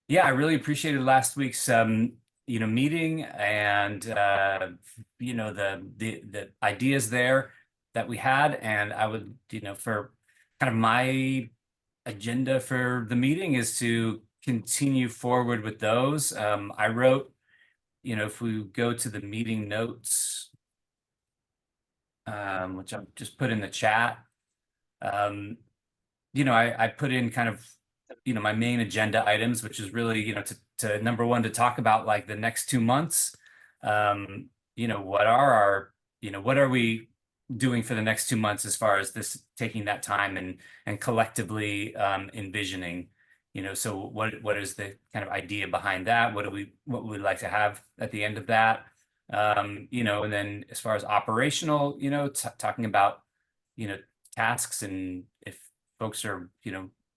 Yeah, I really appreciated last week's meeting and the ideas there that we had. And I would, for kind of my agenda for the meeting is to continue forward with those. I wrote, if we go to the meeting notes, which I've just put in the chat, I put in kind of, my main agenda items, which is really, to number one, to talk about like the next 2 months. What are what are we doing for the next 2 months as far as this taking that time and collectively envisioning, so what is the kind of idea behind that? What would we like to have at the end of that? And then as far as operational, talking about, tasks and if folks are,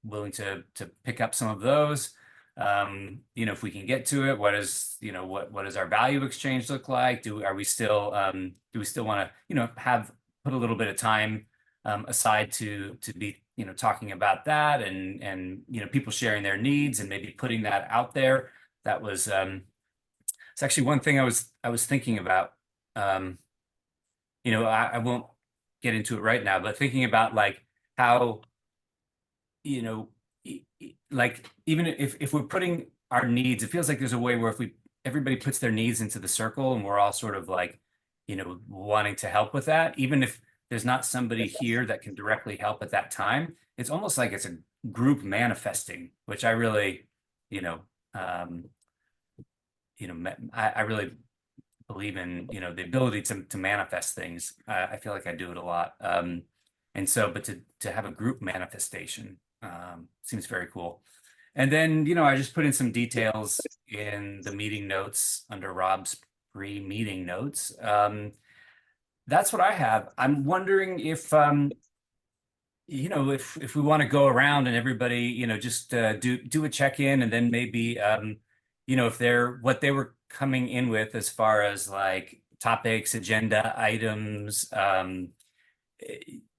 willing to pick up some of those. If we can get to it, what does our value exchange look like? Do we still want to, put a little bit of time aside to be, talking about that and people sharing their needs and maybe putting that out there. That was it's actually one thing I was thinking about. I won't get into it right now, but thinking about like how, like even if we're putting our needs, it feels like there's a way where if everybody puts their needs into the circle and we're all sort of like, wanting to help with that, even if there's not somebody here that can directly help at that time, it's almost like it's a group manifesting, which I really, I really believe in, the ability to manifest things. I feel like I do it a lot. And so, but to have a group manifestation seems very cool. And then, I just put in some details in the meeting notes under Rob's pre-meeting notes. That's what I have. I'm wondering if, if we want to go around and everybody, just do a check-in and then maybe, if what they were coming in with as far as like topics, agenda items,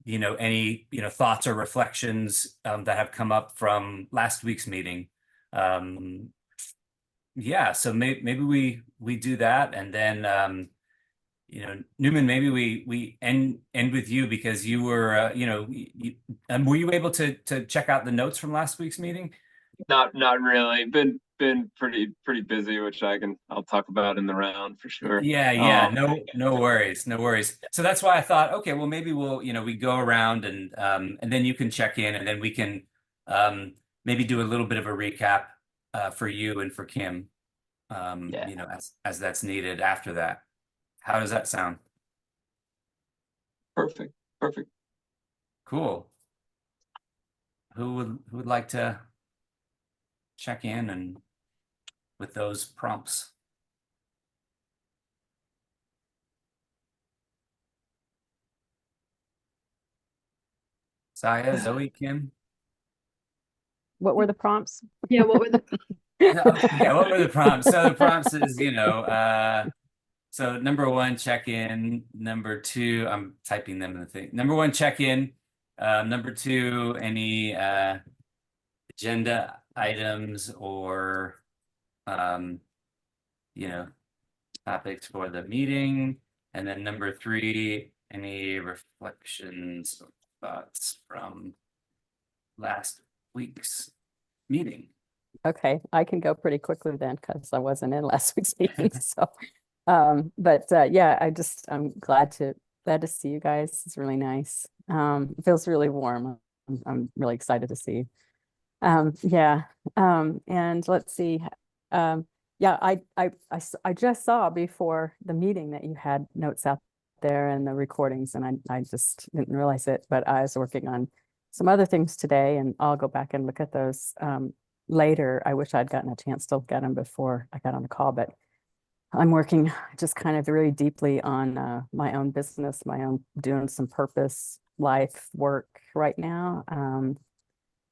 any, thoughts or reflections that have come up from last week's meeting. Yeah, so maybe we do that, and then Newman, maybe we end with you because you were were you able to check out the notes from last week's meeting? Not really. Been pretty busy, which I'll talk about in the round for sure. Yeah. No worries. So that's why I thought, okay, well, maybe we'll, we go around and then you can check in and then we can maybe do a little bit of a recap for you and for Kim, Yeah. As that's needed after that. How does that sound? Perfect. Cool. Who would like to check in and with those prompts? Saya, Zoe, Kim? What were the prompts? Yeah, what were the Yeah, what were the prompts? So the prompts is, so number one, check in. Number two, I'm typing them in the thing. Number one, check in. Number two, any agenda items or topics for the meeting. And then number three, any reflections or thoughts from last week's meeting. Okay, I can go pretty quickly then because I wasn't in last week's meeting. So, yeah, I'm glad to see you guys. It's really nice. It feels really warm. I'm really excited to see. Yeah. And let's see. Yeah, I just saw before the meeting that you had notes out there and the recordings, and I just didn't realize it, but I was working on some other things today, and I'll go back and look at those later. I wish I'd gotten a chance to look at them before I got on the call, but I'm working just kind of really deeply on my own business, doing some purpose life work right now,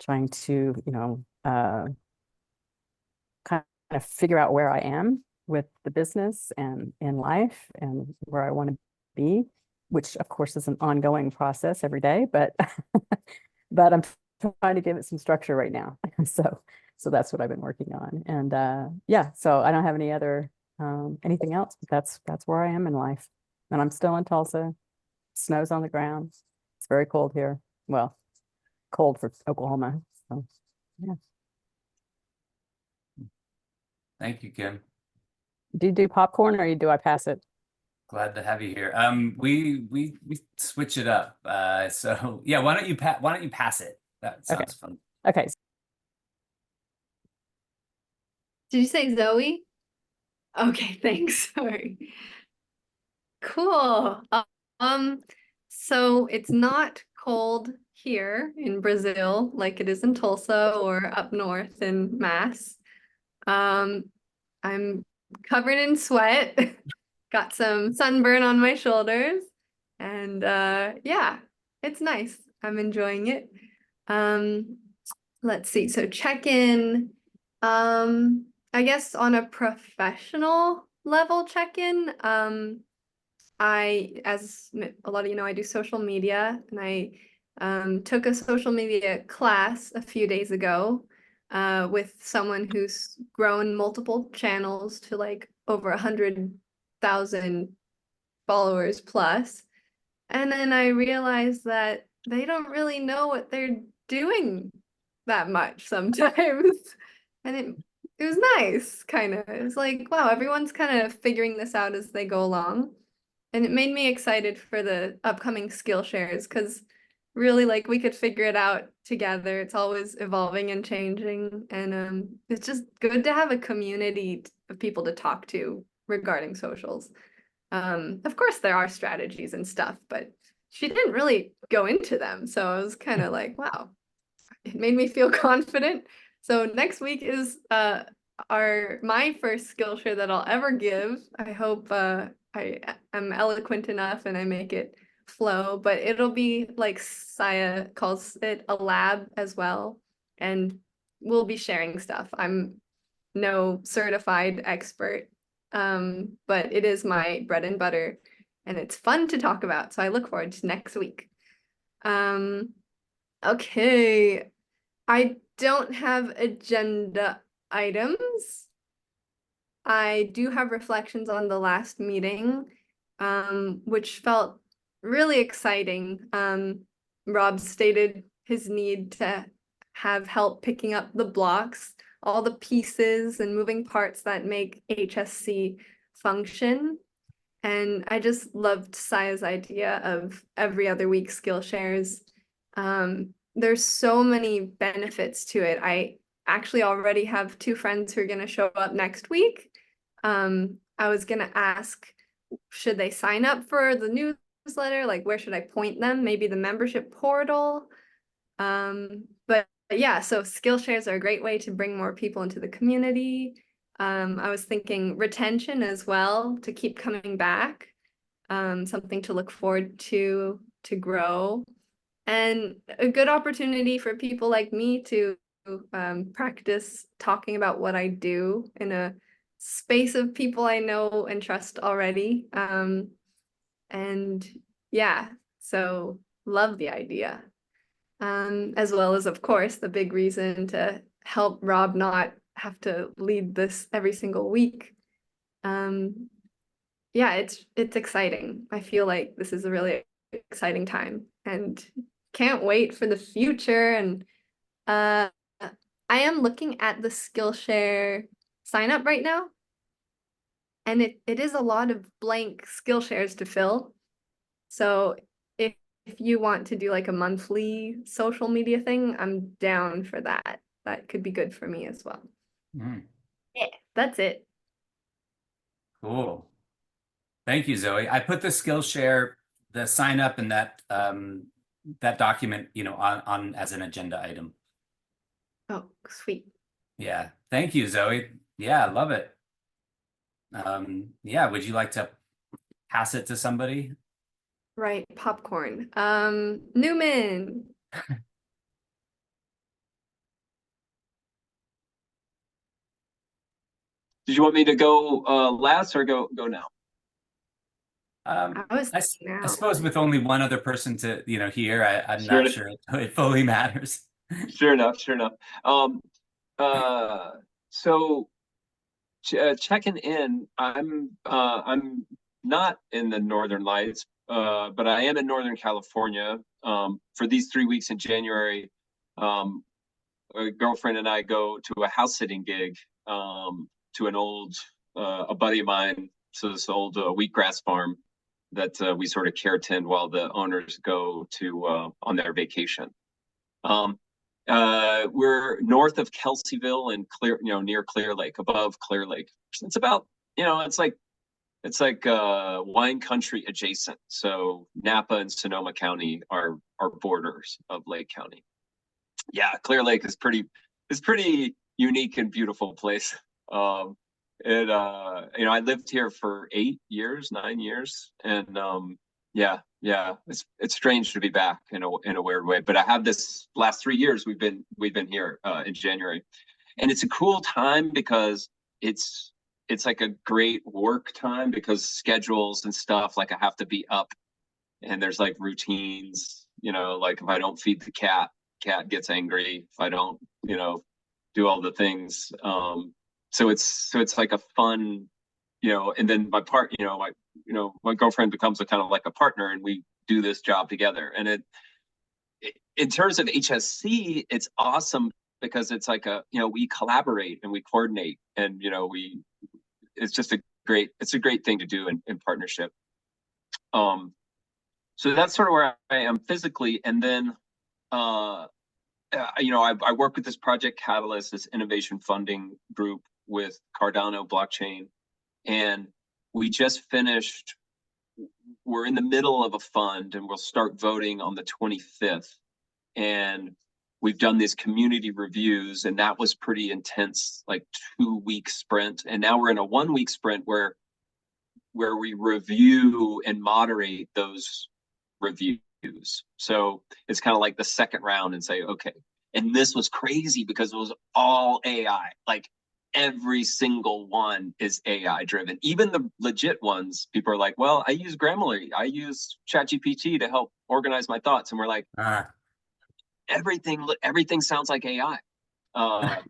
trying to, kind of figure out where I am with the business and in life and where I want to be, which of course is an ongoing process every day, but but I'm trying to give it some structure right now. So that's what I've been working on. And yeah, so I don't have any other anything else, but that's where I am in life. And I'm still in Tulsa. Snow's on the ground. It's very cold here. Well, cold for Oklahoma. So yeah. Thank you, Kim. Do you do popcorn or do I pass it? Glad to have you here. We switch it up. So yeah, why don't you pass it? That sounds fun. Okay. Did you say Zoe? Okay, thanks. Sorry. Cool. So it's not cold here in Brazil like it is in Tulsa or up north in Mass. I'm covered in sweat, got some sunburn on my shoulders, and yeah, it's nice. I'm enjoying it. Let's see. So check-in. I guess on a professional level check-in, as a lot of you know, I do social media, and I took a social media class a few days ago with someone who's grown multiple channels to like over 100,000 followers plus. And then I realized that they don't really know what they're doing that much sometimes. And it was nice, kind of. It was like, wow, everyone's kind of figuring this out as they go along. And it made me excited for the upcoming skill shares because really like we could figure it out together. It's always evolving and changing. And it's just good to have a community of people to talk to regarding socials. Of course there are strategies and stuff, but she didn't really go into them. So I was kind of like, wow, it made me feel confident. So next week is my first skill share that I'll ever give. I hope I am eloquent enough and I make it flow, but it'll be like Saya calls it a lab as well. And we'll be sharing stuff. I'm no certified expert, but it is my bread and butter and it's fun to talk about. So I look forward to next week. Okay. I don't have agenda items. I do have reflections on the last meeting, which felt really exciting. Rob stated his need to have help picking up the blocks, all the pieces and moving parts that make HSC function. And I just loved Saya's idea of every other week skill shares. There's so many benefits to it. I actually already have 2 friends who are going to show up next week. I was going to ask, should they sign up for the newsletter? Like, where should I point them? Maybe the membership portal. But yeah, so skill shares are a great way to bring more people into the community. I was thinking retention as well, to keep coming back. Something to look forward to grow. And a good opportunity for people like me to practice talking about what I do in a space of people I know and trust already. And yeah, so love the idea. As well as, of course, the big reason to help Rob not have to lead this every single week. Yeah, it's exciting. I feel like this is a really exciting time and can't wait for the future. And I am looking at the Skillshare sign up right now. And it is a lot of blank Skillshares to fill. So if you want to do like a monthly social media thing, I'm down for that. That could be good for me as well. Mm, Yeah, that's it. cool. Thank you, Zoe. I put the Skillshare, the sign up and that that document, on as an agenda item. Oh, sweet. Yeah. Thank you, Zoe. Yeah, I love it. Yeah, would you like to pass it to somebody? Right, popcorn. Newman. Did you want me to go last or go now? I was I suppose with only one other person to, hear, I'm Sure. not sure it fully matters. Sure enough, sure enough. So checking in, I'm not in the Northern Lights, but I am in Northern California. For these 3 weeks in January, a girlfriend and I go to a house sitting gig, to an old, a buddy of mine, so this old wheatgrass farm that we sort of care tend while the owners go to on their vacation. We're north of Kelseyville and near Clear Lake, above Clear Lake. It's about, it's like wine country adjacent. So Napa and Sonoma County are borders of Lake County. Yeah, Clear Lake is pretty unique and beautiful place. I lived here for 9 years, and yeah, it's strange to be back in a weird way. But I have this last 3 years we've been here in January, and it's a cool time because it's like a great work time because schedules and stuff, like I have to be up, and there's like routines, like if I don't feed the cat gets angry if I don't, do all the things. So it's like a fun, and then my girlfriend becomes a kind of like a partner, and we do this job together. And in terms of HSC, it's awesome because it's like we collaborate and we coordinate, and it's just a great thing to do in partnership. So that's sort of where I am physically. And then I work with this Project Catalyst, this innovation funding group with Cardano blockchain, and we just finished. We're in the middle of a fund, and we'll start voting on the 25th. And we've done these community reviews, and that was pretty intense, like 2-week sprint. And now we're in a 1-week sprint where we review and moderate those reviews. So it's kind of like the second round and say, okay. And this was crazy because it was all AI. Like every single one is AI driven. Even the legit ones, people are like, well, I use Grammarly, I use ChatGPT to help organize my thoughts. And we're like, everything sounds like AI.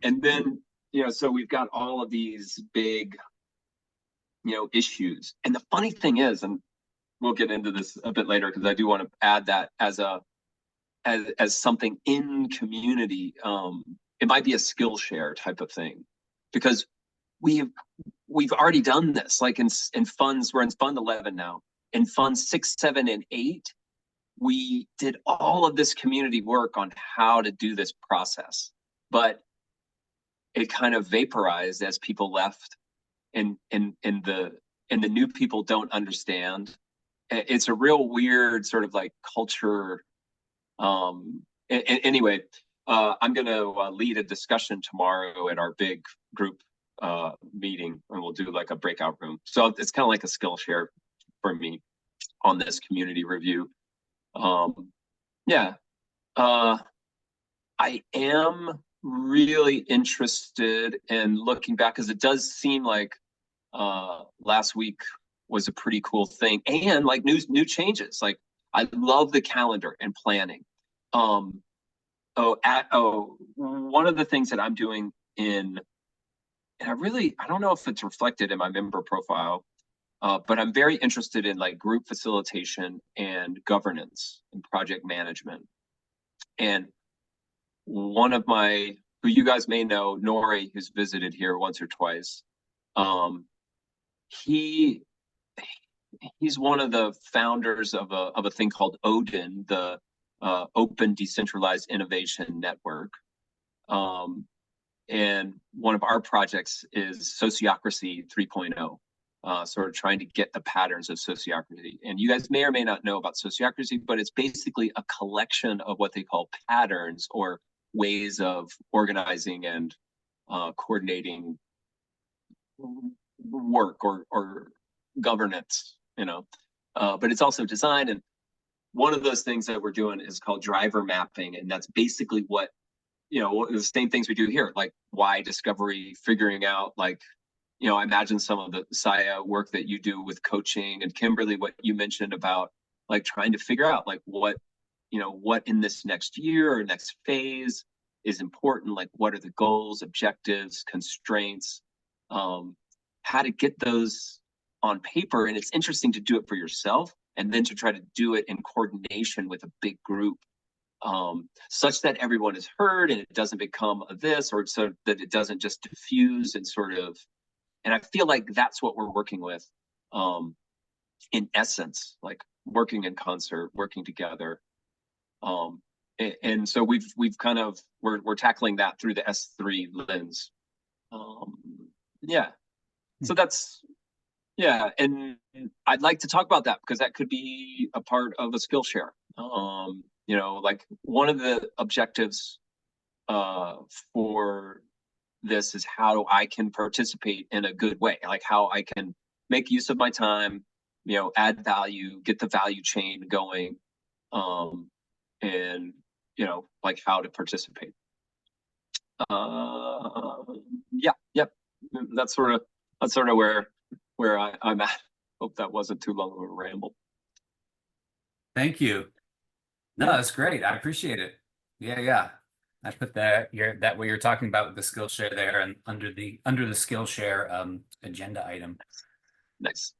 And then, so we've got all of these big, issues. And the funny thing is, and we'll get into this a bit later because I do want to add that as something in community. It might be a skill share type of thing, because we've already done this. Like in funds, we're in fund 11 now. In funds 6, 7, and 8, we did all of this community work on how to do this process, but it kind of vaporized as people left, and the new people don't understand. It's a real weird sort of like culture. Anyway, I'm going to lead a discussion tomorrow at our big group meeting, and we'll do like a breakout room. So it's kind of like a skill share for me on this community review. I am really interested in looking back, because it does seem like last week was a pretty cool thing, and like new changes. Like I love the calendar and planning. One of the things that I'm doing and I don't know if it's reflected in my member profile, but I'm very interested in like group facilitation and governance and project management. And one of who you guys may know, Nori, who's visited here once or twice, he's one of the founders of a thing called Odin, the Open Decentralized Innovation Network. And one of our projects is Sociocracy 3.0, sort of trying to get the patterns of sociocracy. And you guys may or may not know about sociocracy, but it's basically a collection of what they call patterns, or ways of organizing and coordinating work or governance, but it's also design. And one of those things that we're doing is called driver mapping, and that's basically what the same things we do here, like why discovery, figuring out, like I imagine some of the Saya work that you do with coaching, and Kimberly, what you mentioned about like trying to figure out like what in this next year or next phase is important, like what are the goals, objectives, constraints, how to get those on paper. And it's interesting to do it for yourself and then to try to do it in coordination with a big group, such that everyone is heard and it doesn't become a this, or so that it doesn't just diffuse and sort of, and I feel like that's what we're working with, in essence, like working in concert, working together. And so we've kind of, we're tackling that through the S3 lens. Yeah, so that's, yeah, and I'd like to talk about that because that could be a part of a Skillshare. You know, like one of the objectives for this is how I can participate in a good way, like how I can make use of my time, you know, add value, get the value chain going, and you know, like how to participate. Yeah, yep, that's sort of where I'm at. Hope that wasn't too long of a ramble. Thank you. No, Yeah. that's great. I appreciate it. Yeah. I put that what you're talking about with the Skillshare there and under the Skillshare agenda item. Nice.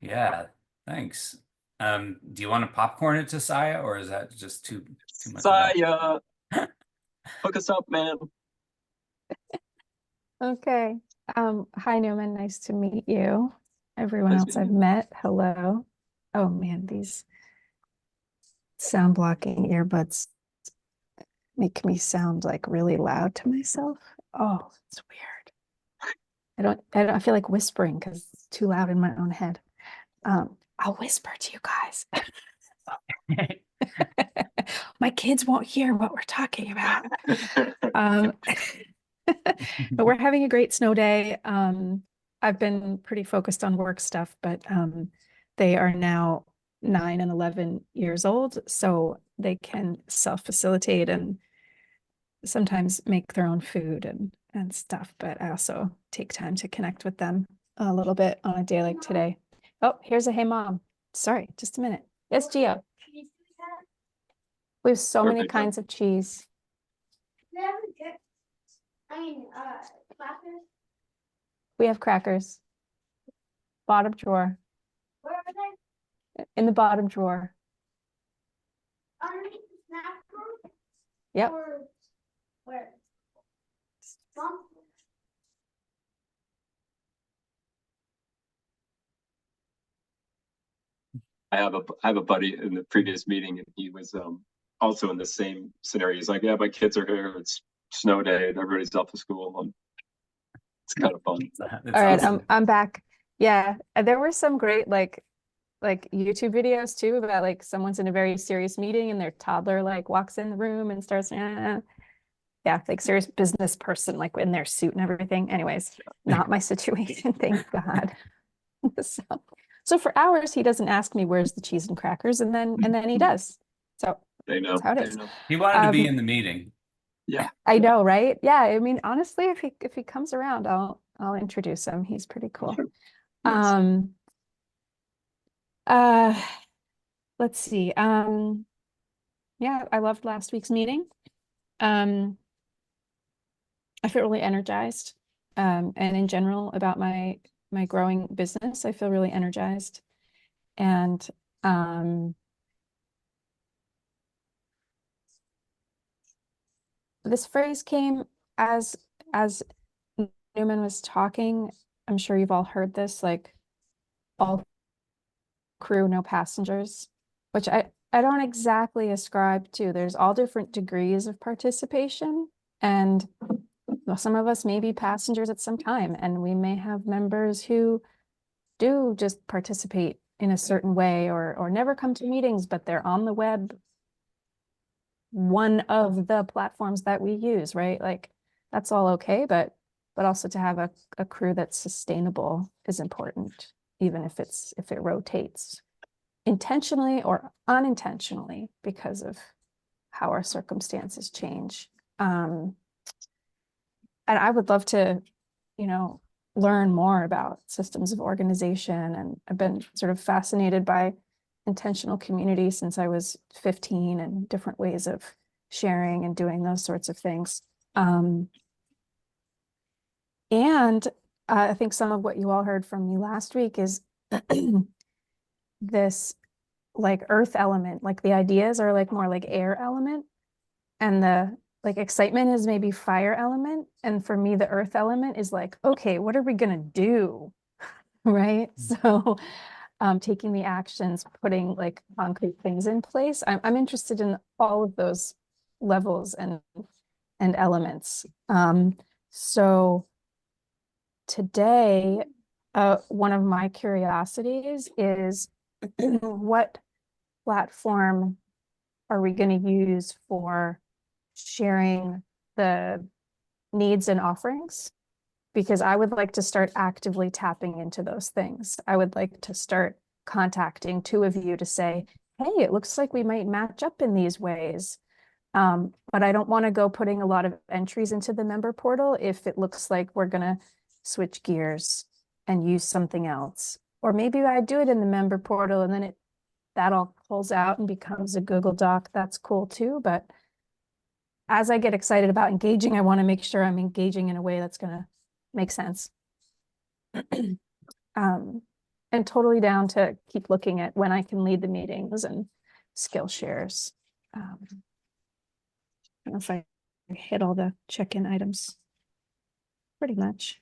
Yeah, thanks. Do you want to popcorn it to Saya, or is that just too much? Saya, hook us up, man. Okay. Hi Newman, nice to meet you. Everyone Nice else I've meeting you. met, hello. Oh man, these sound blocking earbuds make me sound like really loud to myself. Oh, it's weird. I feel like whispering because it's too loud in my own head. I'll whisper to you guys. My kids won't hear what we're talking about. But we're having a great snow day. I've been pretty focused on work stuff, but they are now 9 and 11 years old, so they can self-facilitate and sometimes make their own food and stuff. But I also take time to connect with them a little bit on a day like today. Oh, here's a hey mom. Sorry, just a minute. Yes, Gio. We have so many Perfect. kinds of cheese. Crackers. We have crackers. Bottom drawer. Where are they? In the bottom drawer. Underneath the snack drawer? Yep. Or where? Mom? I have a buddy in the previous meeting, and he was also in the same scenario. He's like, "Yeah, my kids are here. It's snow day, and everybody's off to school." And it's kind of fun. That's All right, awesome. I'm back. Yeah, there were some great like YouTube videos too about like someone's in a very serious meeting and their toddler like walks in the room and starts yeah, like serious business person like in their suit and everything. Anyways, not my situation, thank God. So for hours he doesn't ask me where's the cheese and crackers, and then he does. So They know. that's how it They is. know. He wanted to be Um, in the meeting. Yeah. I know, right? Yeah, I mean, honestly, if he comes around, I'll introduce him. He's pretty cool. Nice. Uh, let's see. Yeah, I loved last week's meeting. I feel really energized. And in general about my growing business, I feel really energized. And this phrase came as Newman was talking. I'm sure you've all heard this, like all crew, no passengers, which I don't exactly ascribe to. There's all different degrees of participation, and some of us may be passengers at some time, and we may have members who do just participate in a certain way or never come to meetings, but they're on the web, one of the platforms that we use, right? Like that's all okay, but also to have a crew that's sustainable is important, even if it rotates intentionally or unintentionally because of how our circumstances change. And I would love to, learn more about systems of organization. And I've been sort of fascinated by intentional community since I was 15 and different ways of sharing and doing those sorts of things. And I think some of what you all heard from me last week is this like earth element, like the ideas are like more like air element, and the like excitement is maybe fire element. And for me, the earth element is like, okay, what are we gonna do? Right? So taking the actions, putting like concrete things in place. I'm interested in all of those levels and elements. So today, one of my curiosities is what platform are we going to use for sharing the needs and offerings? Because I would like to start actively tapping into those things. I would like to start contacting two of you to say, hey, it looks like we might match up in these ways. But I don't want to go putting a lot of entries into the member portal if it looks like we're going to switch gears and use something else. Or maybe I do it in the member portal and then that all pulls out and becomes a Google Doc. That's cool too. But as I get excited about engaging, I want to make sure I'm engaging in a way that's going to make sense. And totally down to keep looking at when I can lead the meetings and skill shares. I don't know if I hit all the check-in items. Pretty much.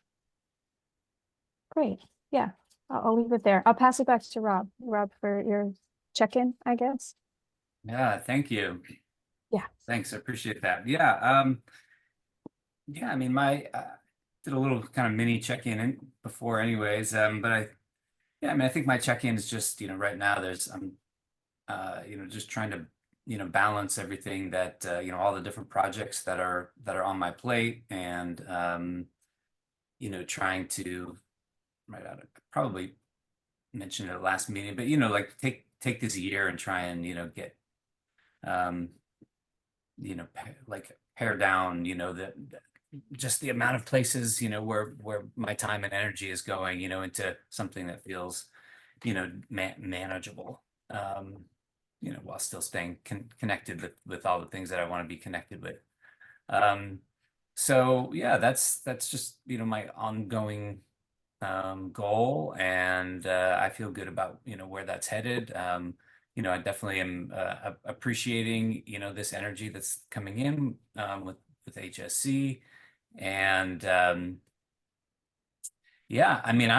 Great. Yeah, I'll leave it there. I'll pass it back to Rob. Rob, for your check-in, I guess. Yeah, thank you. Yeah. Thanks, I appreciate that. Yeah, yeah, I mean, did a little kind of mini check-in before anyways, but yeah, I mean, I think my check-in is just, right now I'm just trying to, balance everything that, all the different projects that are on my plate, and, trying to, right out of, probably mentioned it last meeting, but, like take this year and try and, get, like pare down, just the amount of places, where my time and energy is going, into something that feels, manageable, while still staying connected with all the things that I want to be connected with. So yeah, that's just, my ongoing goal, and I feel good about, where that's headed. I definitely am appreciating, this energy that's coming in with HSC. And yeah, I mean,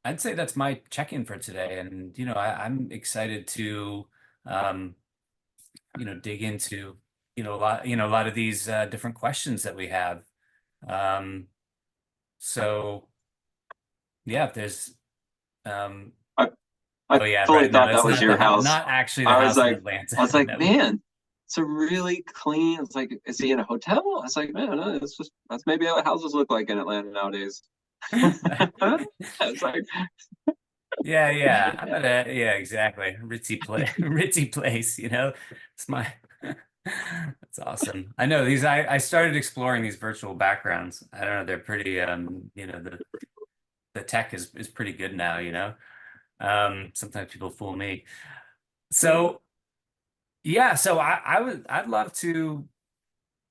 I'd say that's my check-in for today. And I'm excited to dig into a lot of these different questions that we have. So yeah, if there's I oh yeah, fully right. No, thought that it's was not your house. not actually the I was house in like, Atlanta. I was like, No. man, it's a really clean. It's like, is he in a hotel? I was like, man, no, that's maybe how houses look like in Atlanta nowadays. I was like, Yeah, I'm at yeah, exactly. Ritzy place, It's my that's awesome. I know these I started exploring these virtual backgrounds. I don't know, they're pretty the tech is pretty good now, sometimes people fool me. So yeah, so I'd love to,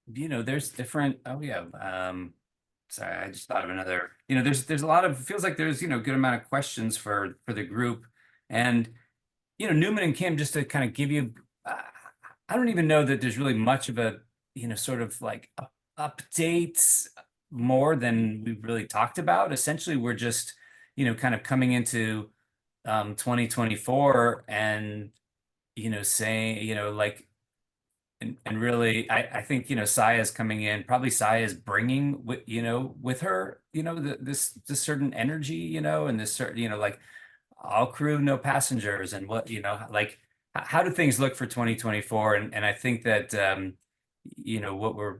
there's different, oh yeah, sorry, I just thought of another, there's a lot of, it feels like there's, good amount of questions for the group. And, Newman and Kim, just to kind of give you, I don't even know that there's really much of a, sort of like updates more than we've really talked about. Essentially, we're just, kind of coming into 2024 and, saying, like, and really, I think, Saya's coming in, probably Saya's bringing with her, this certain energy, and this certain, like all crew, no passengers, and what, like, how do things look for 2024? And I think that, what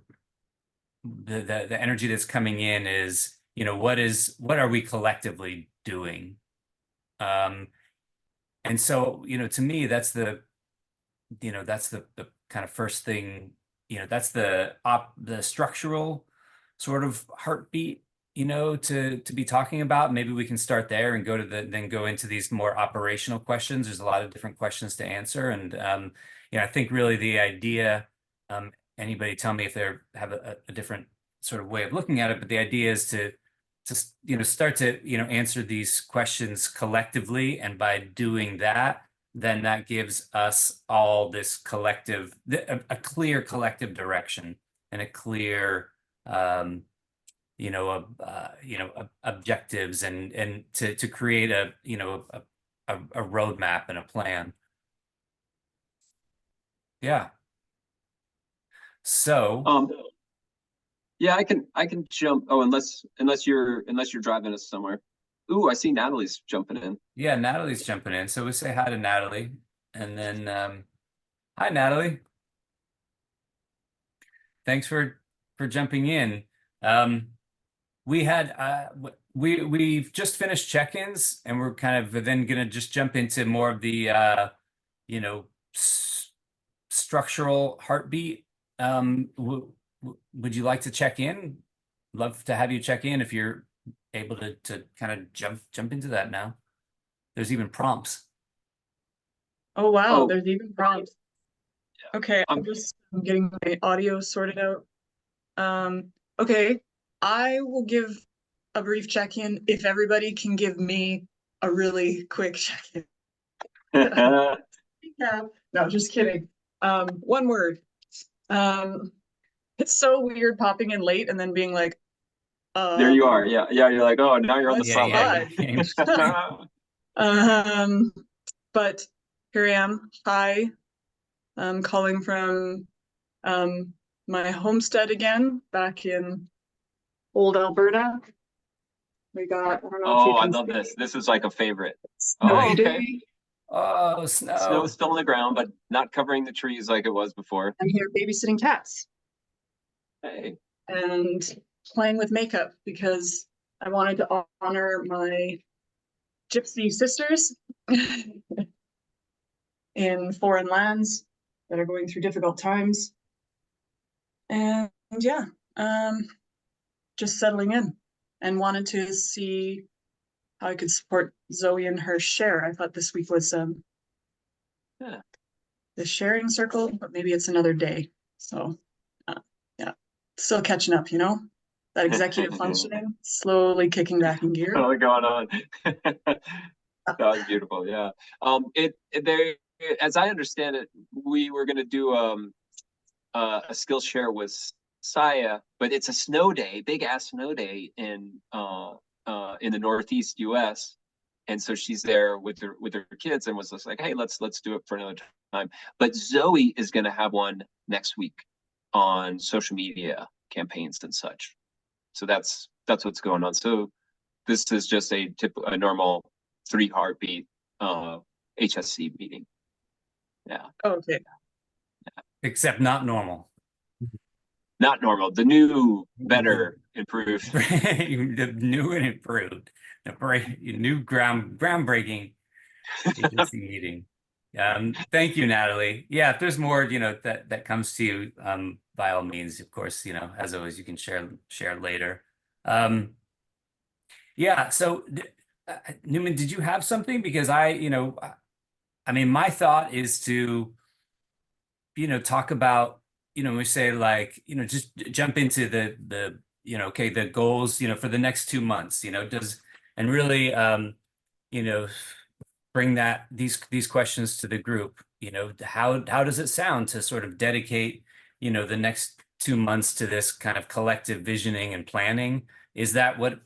the energy that's coming in is, what are we collectively doing? And so, to me, that's the kind of first thing, that's the structural sort of heartbeat, to be talking about. Maybe we can start there and then go into these more operational questions. There's a lot of different questions to answer. And, I think really the idea, anybody tell me if they have a different sort of way of looking at it, but the idea is to start to answer these questions collectively, and by doing that, then that gives us all this collective, a clear collective direction and a clear objectives, and to create a roadmap and a plan. Yeah. So yeah, I can jump. Oh, unless you're driving us somewhere. Ooh, I see Natalie's jumping in. yeah, Natalie's jumping in. So we say hi to Natalie, and then hi Natalie. Thanks for jumping in. We had we've just finished check-ins, and we're kind of then gonna just jump into more of the structural heartbeat. Would you like to check in? Love to have you check in if you're able to kind of jump into that now. There's even prompts. Oh wow, Oh. there's even prompts. Okay, I'm getting my audio sorted out. Okay, I will give a brief check-in if everybody can give me a really quick check-in. Yeah, no, just kidding. One word. It's so weird popping in late and then being like, There you are. Yeah, you're like, oh, now you're on the Yeah, spotlight. But here I am. Hi. I'm calling from my homestead again, back in old Alberta. We got, I don't know if you Oh, I can love see this. This is like a favorite. snowy Oh, okay. day. Oh, snow. Snow's still on the ground, but not covering the trees like it was before. I'm here babysitting cats Hey. and playing with makeup because I wanted to honor my gypsy sisters in foreign lands that are going through difficult times. And yeah, just settling in, and wanted to see how I could support Zoe in her share. I thought this week was the sharing circle, but maybe it's another day. So yeah, still catching up, that executive functioning, slowly kicking back in gear. What's going on? That was beautiful. Yeah. As I understand it, we were going to do a skill share with Saya, but it's a snow day, big ass snow day in the Northeast US. And so she's there with her kids and was just like, hey, let's do it for another time. But Zoe is going to have one next week on social media campaigns and such. So that's what's going on. So this is just a normal 3 heartbeat HSC meeting. Yeah. Okay. Except not normal. Not normal. The new, better, improved. The new and improved. New groundbreaking HSC meeting. Thank you, Natalie. Yeah, if there's more, that comes to you, by all means, of course, as always, you can share later. Yeah. So, Newman, did you have something? Because my thought is to, talk about, we say like, just jump into the okay, the goals, for the next 2 months, and really, bring these questions to the group. How does it sound to sort of dedicate, the next 2 months to this kind of collective visioning and planning? Is that what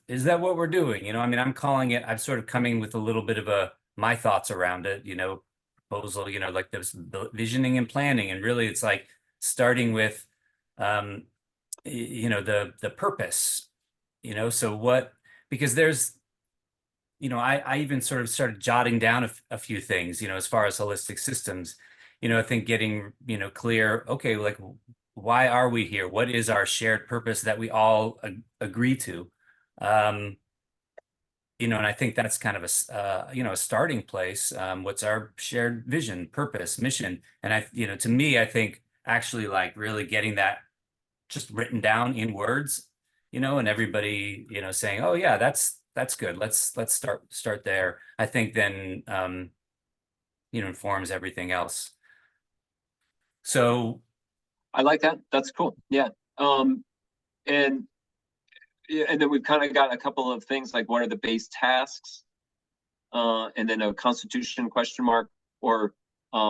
we're doing? I'm calling it, I'm sort of coming with a little bit of my thoughts around it, proposal, like there's the visioning and planning. And really it's like starting with, the purpose, so what, because there's, I even sort of started jotting down a few things, as far as holistic systems, I think getting, clear, okay, like, why are we here? What is our shared purpose that we all agree to? And I think that's kind of a starting place. What's our shared vision, purpose, mission? And to me, I think actually like really getting that just written down in words, and everybody, saying, oh yeah, that's good. Let's start there. I think then, informs everything else. So I like that. That's cool. Yeah. And yeah, and then we've kind of got a couple of things like what are the base tasks? And then a constitution question mark, or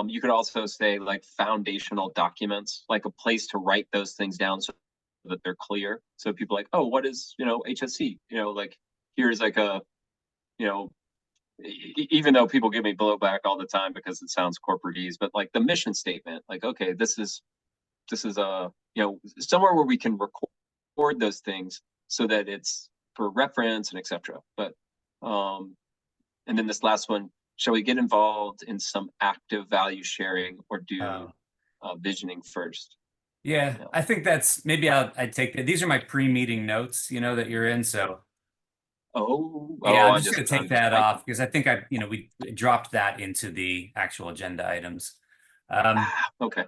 you could also say like foundational documents, like a place to write those things down so that they're clear. So people like, oh, what is, HSC? Like here's like a, even though people give me blowback all the time because it sounds corporatese, but like the mission statement, like, okay, this is a, somewhere where we can record those things so that it's for reference and etc. But and then this last one, shall we get involved in some active value sharing or do visioning first? yeah, I think that's maybe I'd take that. These are my pre-meeting notes, that you're in. So yeah, I'm just gonna take that off because I think we dropped that into the actual agenda items. Okay.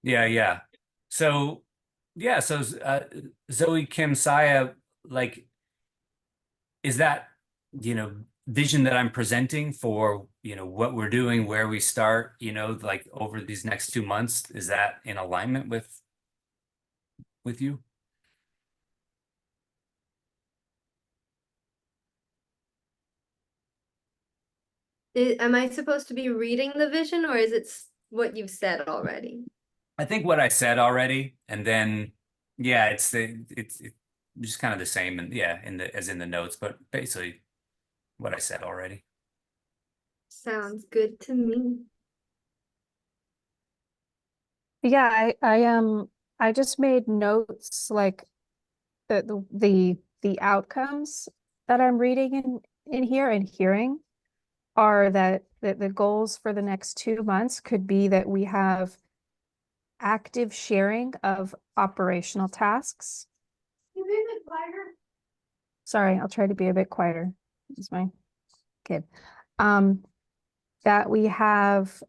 Yeah. So yeah, so Zoe Kim Saya, like, is that vision that I'm presenting for what we're doing, where we start, like over these next 2 months, is that in alignment with you? Am I supposed to be reading the vision, or is it what you've said already? I think what I said already, and then yeah, it's just kind of the same, and yeah, as in the notes, but basically what I said already. Sounds good to me. Yeah, I just made notes like the outcomes that I'm reading in here and hearing are that the goals for the next 2 months could be that we have active sharing of operational tasks. You be a bit quieter. Sorry, I'll try to be a bit quieter. This is my kid. That we have,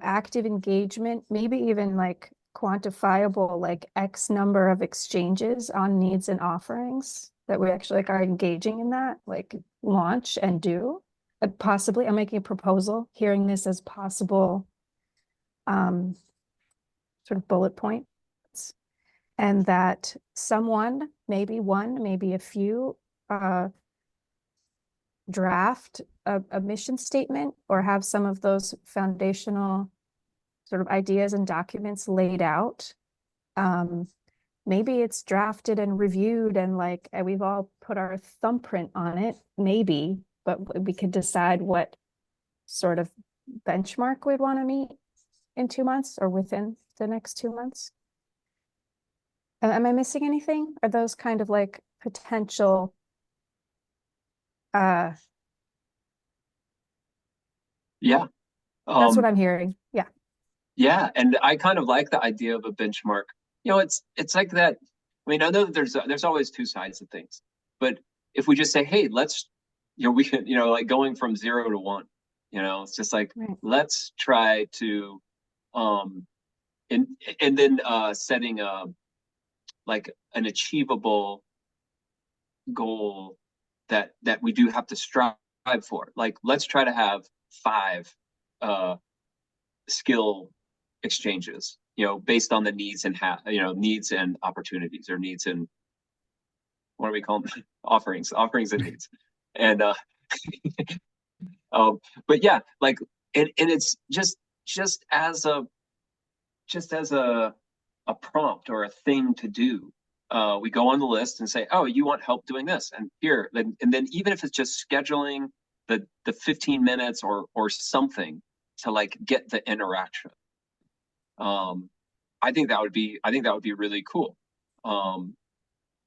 active engagement, maybe even like quantifiable, like X number of exchanges on needs and offerings that we actually are engaging in that, like launch and do. Possibly, I'm making a proposal, hearing this as possible sort of bullet points. And that someone, maybe one, maybe a few, draft a mission statement or have some of those foundational sort of ideas and documents laid out. Maybe it's drafted and reviewed and we've all put our thumbprint on it, maybe, but we could decide what sort of benchmark we'd want to meet in 2 months or within the next 2 months. Am I missing anything? Are those kind of like potential Yeah. That's what I'm hearing. Yeah. Yeah, and I kind of like the idea of a benchmark. It's like that. I mean, I know that there's always two sides of things, but if we just say, hey, let's, we can, like going from 0 to 1, it's just like, Right. let's try to, and then setting like an achievable goal that we do have to strive for. Like, let's try to have 5 skill exchanges, based on the needs and needs and opportunities, or needs and what do we call them? offerings and needs. And but yeah, like, and it's just as a prompt or a thing to do. We go on the list and say, oh, you want help doing this, and here, and then even if it's just scheduling the 15 minutes or something to like get the interaction. I think that would be really cool.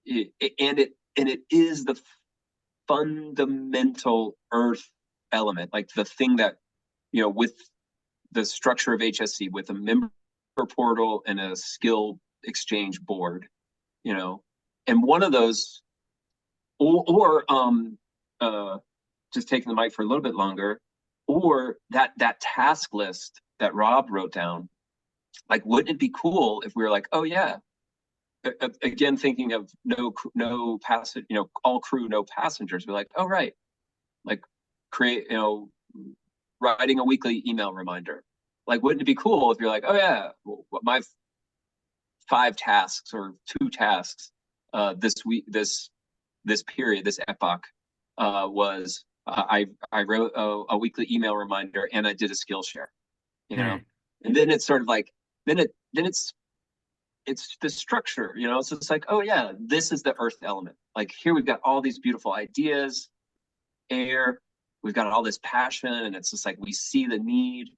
It is the fundamental earth element, like the thing that, with the structure of HSC, with a member portal and a skill exchange board, and one of those, or just taking the mic for a little bit longer, or that task list that Rob wrote down. Like, wouldn't it be cool if we were like, oh yeah, again, thinking of no passage, all crew, no passengers. We're like, oh right, like create, writing a weekly email reminder, Like, wouldn't it be cool if you're like, oh yeah, my 5 tasks or 2 tasks this week, this period, this epoch was I wrote a weekly email reminder and I did a skill share, you know, and then it's sort of like, then it's the structure, you know, so it's like, oh yeah, this is the earth element. Like here we've got all these beautiful ideas, air, we've got all this passion, and it's just like we see the need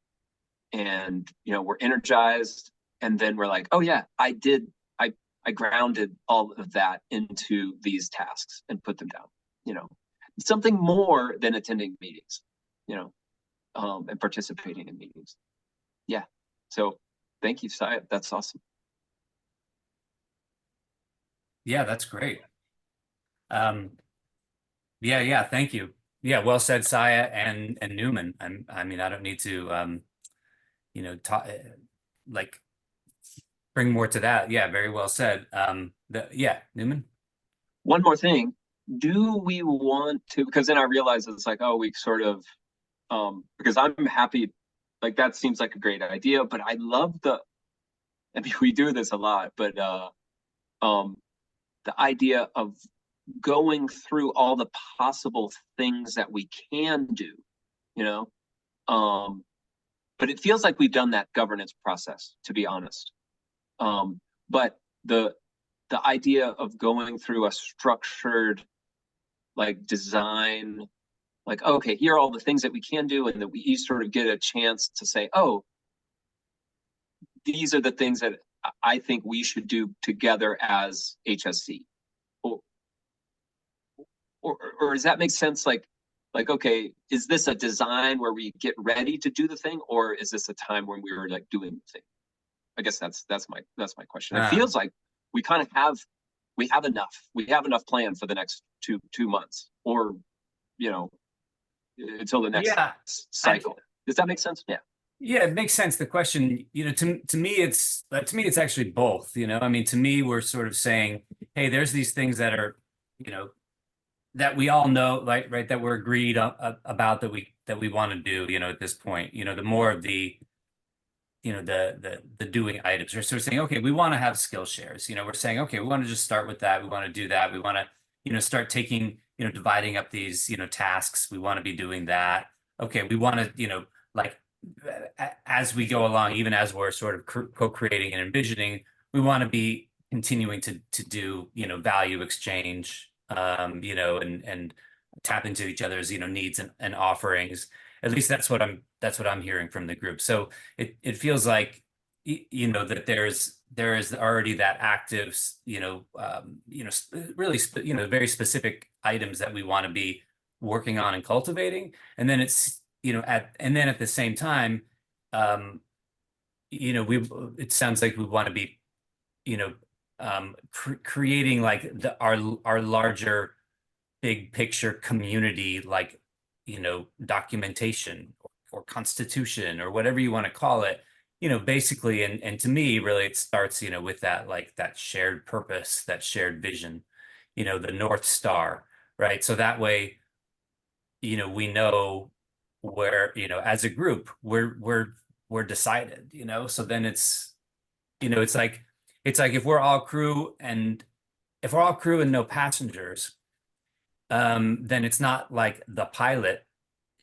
and, you know, we're energized, and then we're like, oh yeah, I grounded all of that into these tasks and put them down, you know, something more than attending meetings, you know, and participating in meetings. Yeah. So thank you, Saya. That's awesome. Yeah, that's great. Yeah, thank you. Yeah, well said, Saya and Newman. I mean, I don't need to you know, talk like bring more to that. Yeah, very well said. Yeah, Newman. One more thing. Do we want to, because then I realize it's like, oh, we sort of because I'm happy, like that seems like a great idea, but I love I mean, we do this a lot, but the idea of going through all the possible things that we can do, you know, but it feels like we've done that governance process, to be honest. But the idea of going through a structured like design, like, okay, here are all the things that we can do, and that we each sort of get a chance to say, oh, these are the things that I think we should do together as HSC. Or does that make sense? Like, okay, is this a design where we get ready to do the thing, or is this a time when we were like doing the thing? I guess that's my question. It feels like we kind of have enough plan for the next two months, or you know, until the next cycle. Does that make sense? Yeah. Yeah, it makes sense. The question, you know, to me, it's actually both. You know, I mean, to me, we're sort of saying, hey, there's these things that are, you know, that we all know, like, right, that we're agreed about that we want to do. You know, at this point, you know, the more of the, you know, the doing items. We're sort of saying, okay, we want to have skill shares. You know, we're saying, okay, we want to just start with that. We want to do that. We want to, you know, start taking, you know, dividing up these, you know, tasks. We want to be doing that. Okay, we want to, you know, like as we go along, even as we're sort of co-creating and envisioning, we want to be continuing to do, you know, value exchange, you know, and tap into each other's, you know, needs and offerings. At least that's what I'm hearing from the group. So it feels like, you know, that there is already that active, you know, really, you know, very specific items that we want to be working on and cultivating. And then it's, you know, at the same time, you know, it sounds like we want to be, you know, creating like our larger big picture community, like, you know, documentation or constitution or whatever you want to call it, you know, basically. And to me, really, it starts, you know, with that, like that shared purpose, that shared vision, you know, the North Star, right? So that way, you know, we know where, you know, as a group, we're decided, you know. So then it's, you know, it's like if we're all crew and no passengers, then it's not like the pilot,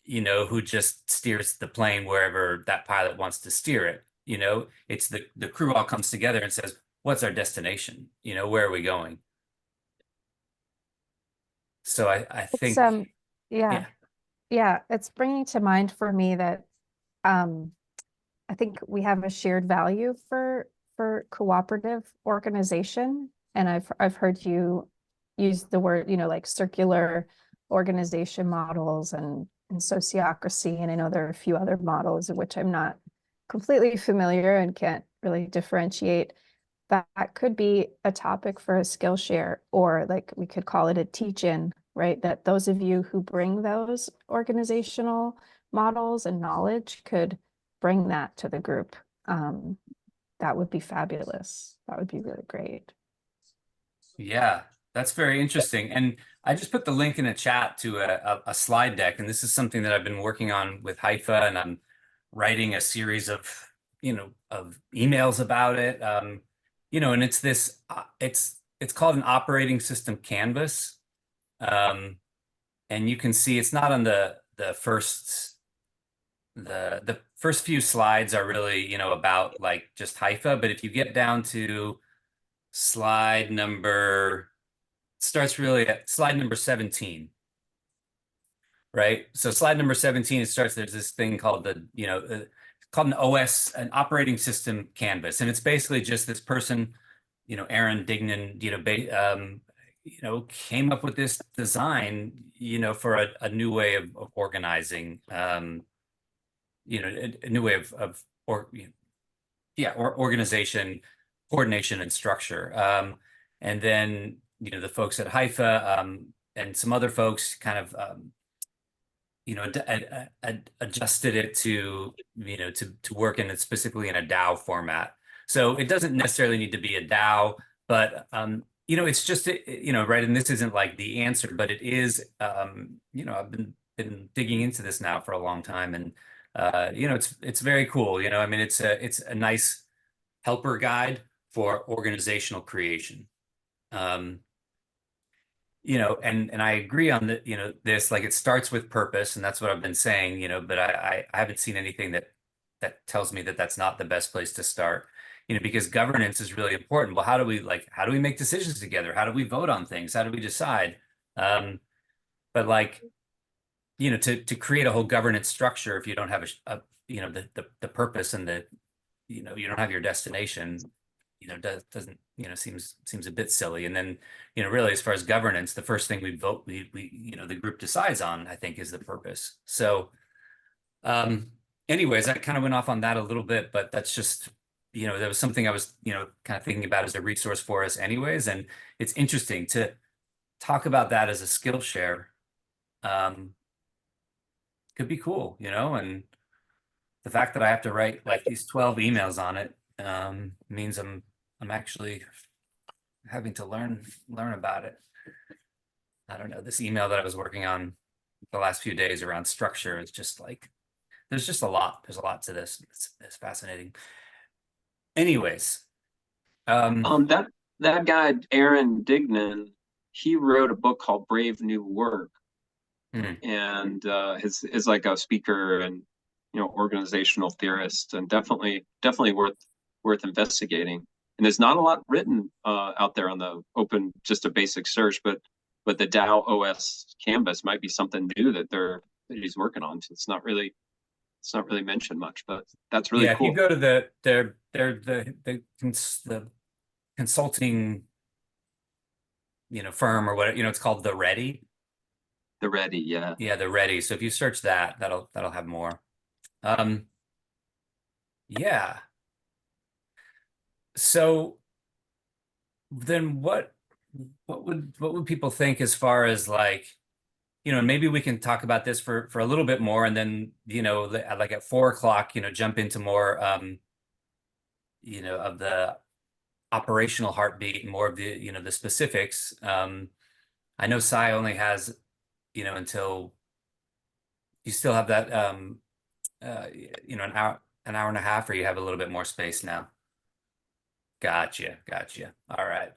you know, who just steers the plane wherever that pilot wants to steer it. You know, it's the crew all comes together and says, what's our destination? You know, where are we going? So I think, yeah. Yeah, it's bringing to mind for me that I think we have a shared value for cooperative organization. And I've heard you use the word, you know, like circular organization models and sociocracy. And I know there are a few other models of which I'm not completely familiar and can't really differentiate. That could be a topic for a skill share, or like we could call it a teach-in, right? That those of you who bring those organizational models and knowledge could bring that to the group. That would be fabulous. That would be really great. yeah, that's very interesting. And I just put the link in a chat to a slide deck, and this is something that I've been working on with Haifa, and writing a series of, of emails about it. And it's this, it's called an operating system canvas. And you can see it's not on the first, the first few slides are really, about like just Haifa, but if you get down to slide number, starts really at slide number 17. Right. So slide number 17, it starts, there's this thing called called an OS, an operating system canvas. And it's basically just this person, Aaron Dignan, came up with this design, for a new way of organizing, a new way of organization, coordination, and structure. And then, the folks at Haifa, and some other folks kind of, adjusted it to, to work in it specifically in a DAO format. So it doesn't necessarily need to be a DAO, but, it's just, right. And this isn't like the answer, but it is, I've been digging into this now for a long time, and, it's very cool. I mean, it's a nice helper guide for organizational creation. And I agree on the, this, like, it starts with purpose, and that's what I've been saying, but I haven't seen anything that tells me that that's not the best place to start, because governance is really important. Well, how do we make decisions together? How do we vote on things? How do we decide? But like, to create a whole governance structure, if you don't have the purpose and you don't have your destination, doesn't, seems a bit silly. And then, really, as far as governance, the first thing we the group decides on, I think, is the purpose. So, anyways, I kind of went off on that a little bit, but that's just, that was something I was, kind of thinking about as a resource for us anyways. And it's interesting to talk about that as a skill share. Could be cool, and the fact that I have to write like these 12 emails on it, means I'm actually having to learn about it. I don't know, this email that I was working on the last few days around structure is just like, there's just a lot. There's a lot to this. It's fascinating. Anyways, that guy, Aaron Dignan, he wrote a book called Brave New Work. And is like a speaker and, organizational theorist, and definitely worth investigating. And there's not a lot written out there on the open, just a basic search, but the DAO OS canvas might be something new that he's working on. So it's not really mentioned much, but that's really cool. If you go to the consulting, firm or whatever, it's called The Ready. The Ready, yeah. Yeah, The Ready. So if you search that, that'll have more. Yeah. So then what would people think as far as like, maybe we can talk about this for a little bit more, and then, like at 4 o'clock, jump into more, of the operational heartbeat, more of the, the specifics. I know Sai only has, until you still have that, an hour and a half, or you have a little bit more space now. Gotcha. All right.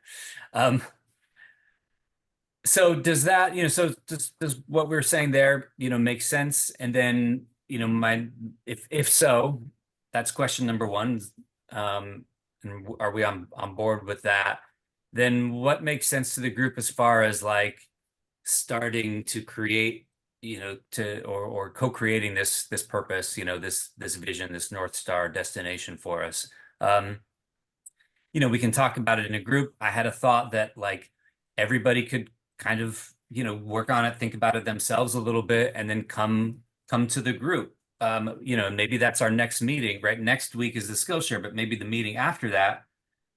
So does that, so does what we're saying there, make sense? And then, if so, that's question number one. And are we on board with that? Then what makes sense to the group as far as like starting to create, or co-creating this purpose, this vision, this North Star destination for us? We can talk about it in a group. I had a thought that like everybody could kind of, work on it, think about it themselves a little bit, and then come to the group. Maybe that's our next meeting, right? Next week is the Skillshare, but maybe the meeting after that,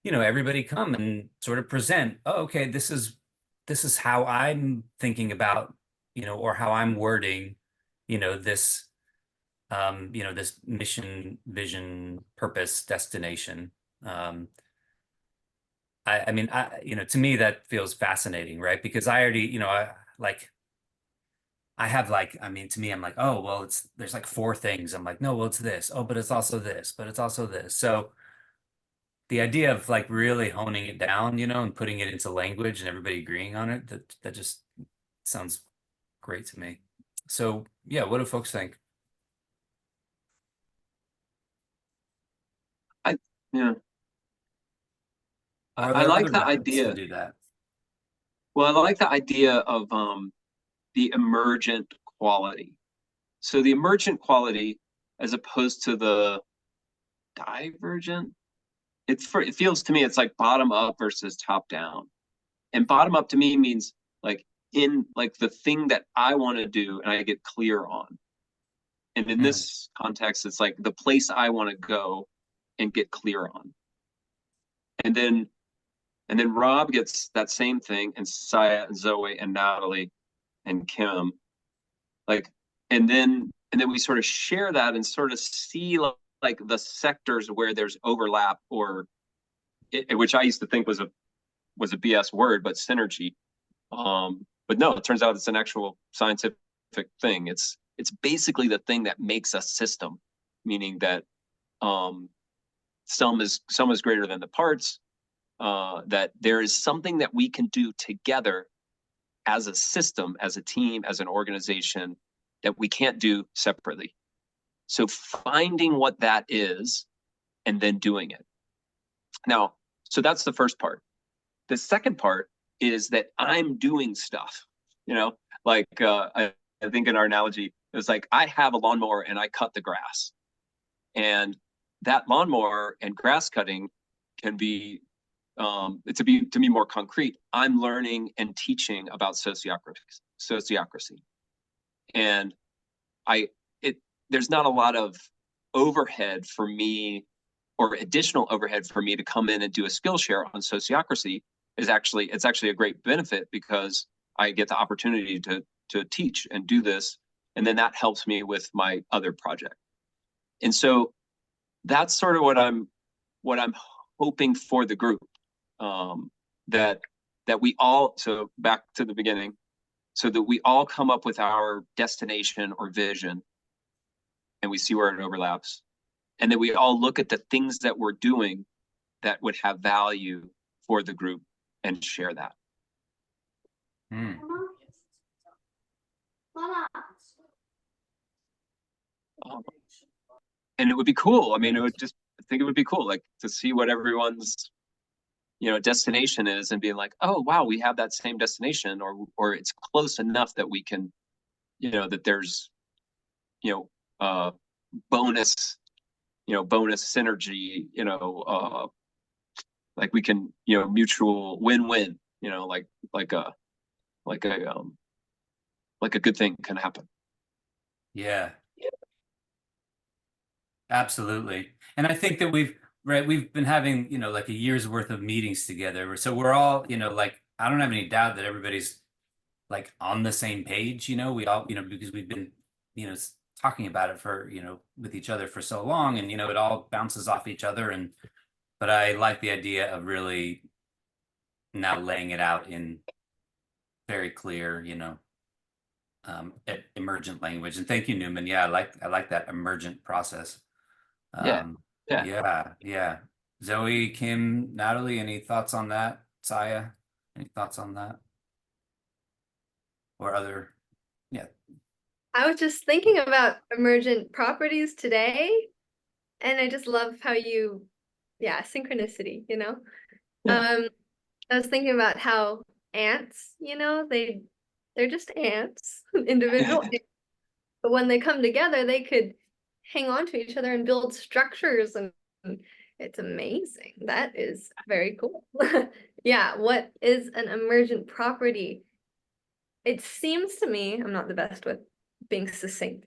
everybody come and sort of present, oh, okay, this is how I'm thinking about, or how I'm wording, this, this mission, vision, purpose, destination. I mean, to me, that feels fascinating, right? Because I already, I have like, I mean, to me, I'm like, oh, well, there's like 4 things. I'm like, no, well, it's this. Oh, but it's also this, but it's also this. So the idea of like really honing it down, and putting it into language and everybody agreeing on it, that just sounds great to me. So yeah, what do folks think? Yeah. Or are I there like other the methods to idea. do that? Well, I like the idea of the emergent quality. So the emergent quality, as opposed to the divergent, it feels to me it's like bottom up versus top down. And bottom up to me means like in like the thing that I want to do and I get clear on. And in this context, it's like the place I want to go and get clear on. And then Rob gets that same thing, and Saya and Zoe and Natalie and Kim, like, and then we sort of share that and sort of see like the sectors where there's overlap, or which I used to think was a BS word, but synergy. But no, it turns out it's an actual scientific thing. It's basically the thing that makes a system, meaning that sum is greater than the parts. That there is something that we can do together as a system, as a team, as an organization that we can't do separately. So finding what that is and then doing it. Now, so that's the first part. The second part is that I'm doing stuff, like I think in our analogy, it was like I have a lawnmower and I cut the grass. And that lawnmower and grass cutting can be, to be more concrete, I'm learning and teaching about sociocracy. And there's not a lot of overhead for me, or additional overhead for me to come in and do a skill share on sociocracy. It's actually a great benefit because I get the opportunity to teach and do this, and then that helps me with my other project. And so that's sort of what I'm hoping for the group, that we all, so back to the beginning, so that we all come up with our destination or vision and we see where it overlaps. And then we all look at the things that we're doing that would have value for the group and share that. And it would be cool. I mean, I think it would be cool, like to see what everyone's, destination is, and being like, oh, wow, we have that same destination, or it's close enough that we can, that there's, bonus synergy, like we can, mutual win-win, like a good thing can happen. Yeah. Absolutely. And I think that we've been having, like a year's worth of meetings together. So we're all, like, I don't have any doubt that everybody's like on the same page, we all, because we've been, talking about it for, with each other for so long, and, it all bounces off each other. But I like the idea of really now laying it out in very clear, emergent language. And thank you, Newman. Yeah, I like that emergent process. Yeah. Yeah. Zoe, Kim, Natalie, any thoughts on that? Saya, any thoughts on that? Or other? Yeah. I was just thinking about emergent properties today, and I just love how synchronicity, Yeah. I was thinking about how ants, they're just ants, individual ants, but when they come together, they could hang on to each other and build structures, and it's amazing. That is very cool. Yeah, what is an emergent property? It seems to me, I'm not the best with being succinct,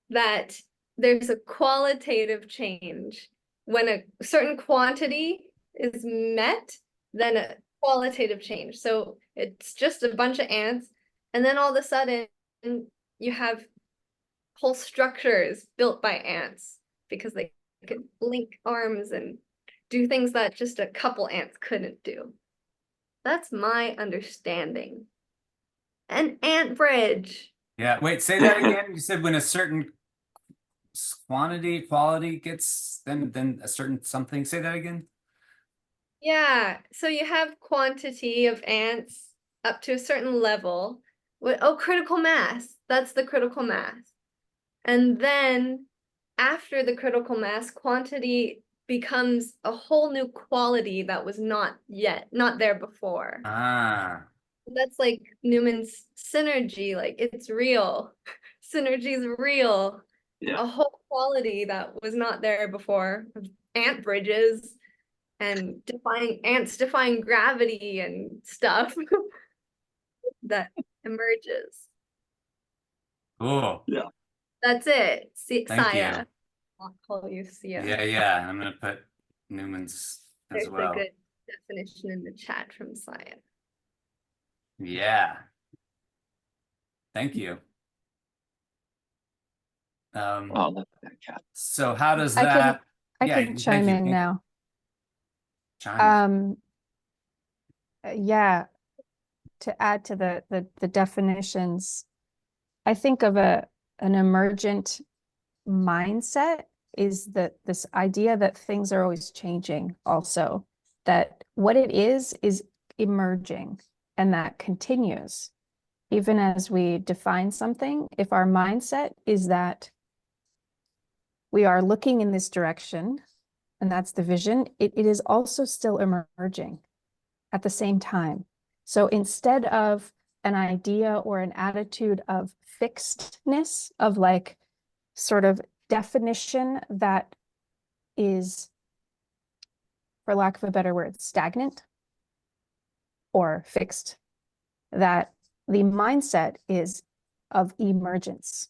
that there's a qualitative change. When a certain quantity is met, then a qualitative change. So it's just a bunch of ants, and then all of a sudden you have whole structures built by ants because they could link arms and do things that just a couple ants couldn't do. That's my understanding. An ant bridge. Yeah, wait, say that again. You said when a certain quality gets, then a certain something. Say that again. Yeah, so you have quantity of ants up to a certain level. Oh, critical mass. That's the critical mass. And then after the critical mass, quantity becomes a whole new quality that was not there before. Ah, That's like Newman's synergy, like it's real. Synergy is real. Yeah. A whole quality that was not there before. Ant bridges and defying gravity and stuff that emerges. cool. Yeah. That's it. Thank you. Saya. I'll call you Sia. Yeah. I'm gonna put Newman's as There's well. a good definition in the chat from Saya. Yeah. Thank you. Oh, look at that cat. So how does I can- that? I Yeah, can thank chime you, in thank you. now. Chime. Yeah, to add to the definitions, I think of an emergent mindset is that this idea that things are always changing also, that what it is emerging, and that continues. Even as we define something, if our mindset is that we are looking in this direction, and that's the vision, it is also still emerging at the same time. So instead of an idea or an attitude of fixedness, of like sort of definition that is, for lack of a better word, stagnant or fixed, that the mindset is of emergence,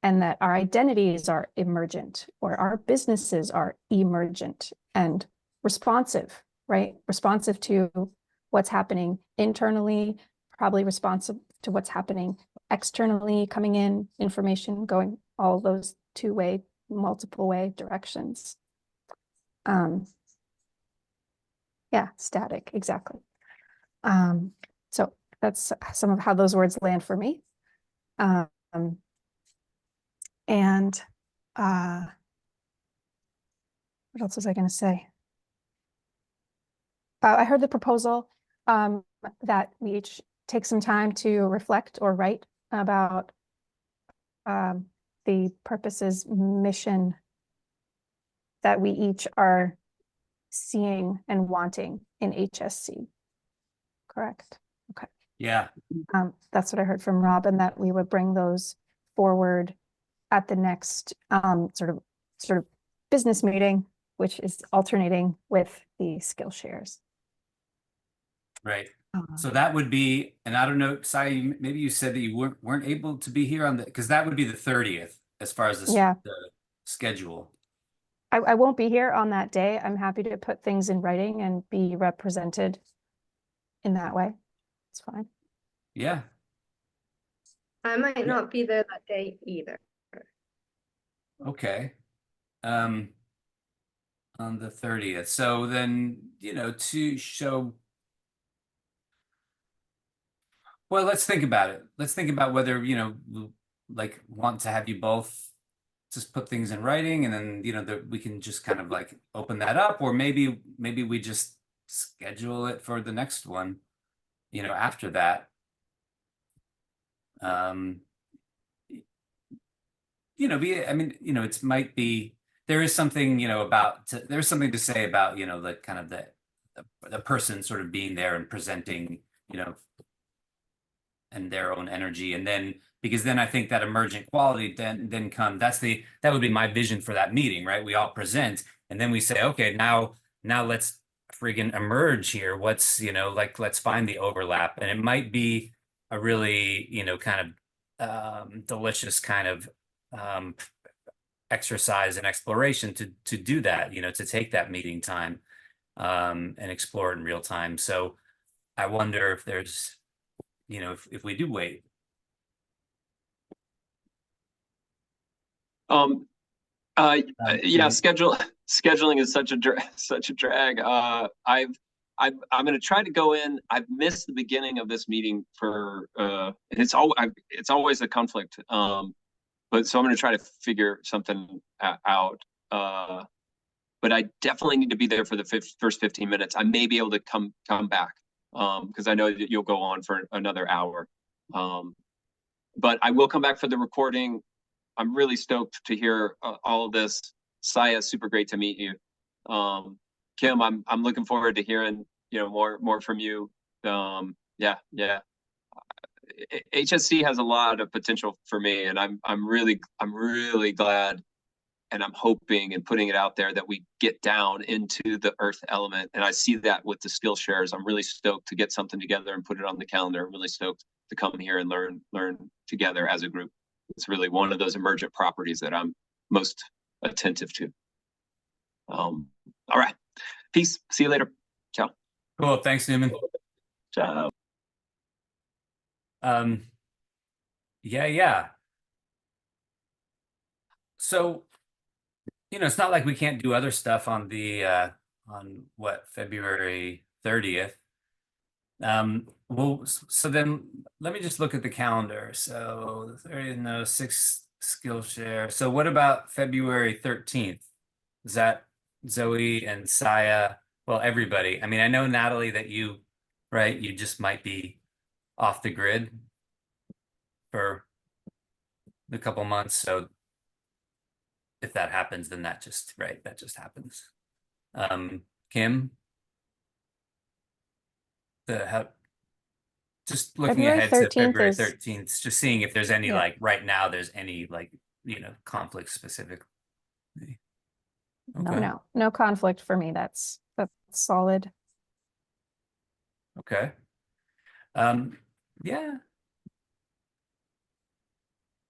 and that our identities are emergent, or our businesses are emergent and responsive, right? Responsive to what's happening internally, probably responsive to what's happening externally, coming in, information going all those two-way, multiple way directions. Yeah, static, exactly. So that's some of how those words land for me. And what else was I going to say? I heard the proposal that we each take some time to reflect or write about the purposes, mission that we each are seeing and wanting in HSC. Correct? Okay. Yeah. That's what I heard from Rob, and that we would bring those forward at the next sort of business meeting, which is alternating with the skill shares. Right. So that would be, and I don't know, Sai, maybe you said that you weren't able to be here on the, because that would be the 30th as far as the schedule. I won't be here on that day. I'm happy to put things in writing and be represented in that way. It's fine. Yeah. I might not be there that day either. Okay. On the 30th. So then, to show. Well, let's think about it. Let's think about whether, like want to have you both just put things in writing, and then, we can just kind of like open that up, or maybe we just schedule it for the next one, after that. I mean, it might be, there is something, there's something to say about, the kind of the person sort of being there and presenting, and their own energy. And then, because then I think that emergent quality then come, that would be my vision for that meeting, right? We all present, and then we say, okay, now let's friggin' emerge here. What's, like, let's find the overlap. And it might be a really, kind of delicious kind of exercise and exploration to do that, to take that meeting time and explore it in real time. So I wonder if there's, if we do wait. Yeah, scheduling is such a drag. I'm going to try to go in. I've missed the beginning of this meeting for it's always a conflict. But so I'm going to try to figure something out. But I definitely need to be there for the first 15 minutes. I may be able to come back because I know that you'll go on for another hour. But I will come back for the recording. I'm really stoked to hear all of this. Saya, super great to meet you. Kim, I'm looking forward to hearing more from you. Yeah. HSC has a lot of potential for me, and I'm really glad, and I'm hoping and putting it out there that we get down into the earth element. And I see that with the skill shares. I'm really stoked to get something together and put it on the calendar. I'm really stoked to come here and learn together as a group. It's really one of those emergent properties that I'm most attentive to. All right. Peace. See you later. Ciao. Cool. Thanks, Newman. Ciao. Yeah. So, it's not like we can't do other stuff on the on February 30th. Well, so then let me just look at the calendar. So the 30th, no, 6 skill share. So what about February 13th? Is that Zoe and Saya? Well, everybody. I mean, I know, Natalie, that you just might be off the grid for a couple months. So if that happens, then that just happens. Kim, just looking February ahead to 13th February is- 13th, just seeing if there's any, Yeah. like right now, there's any conflict specific. Okay. No conflict for me. That's solid. Okay. Yeah.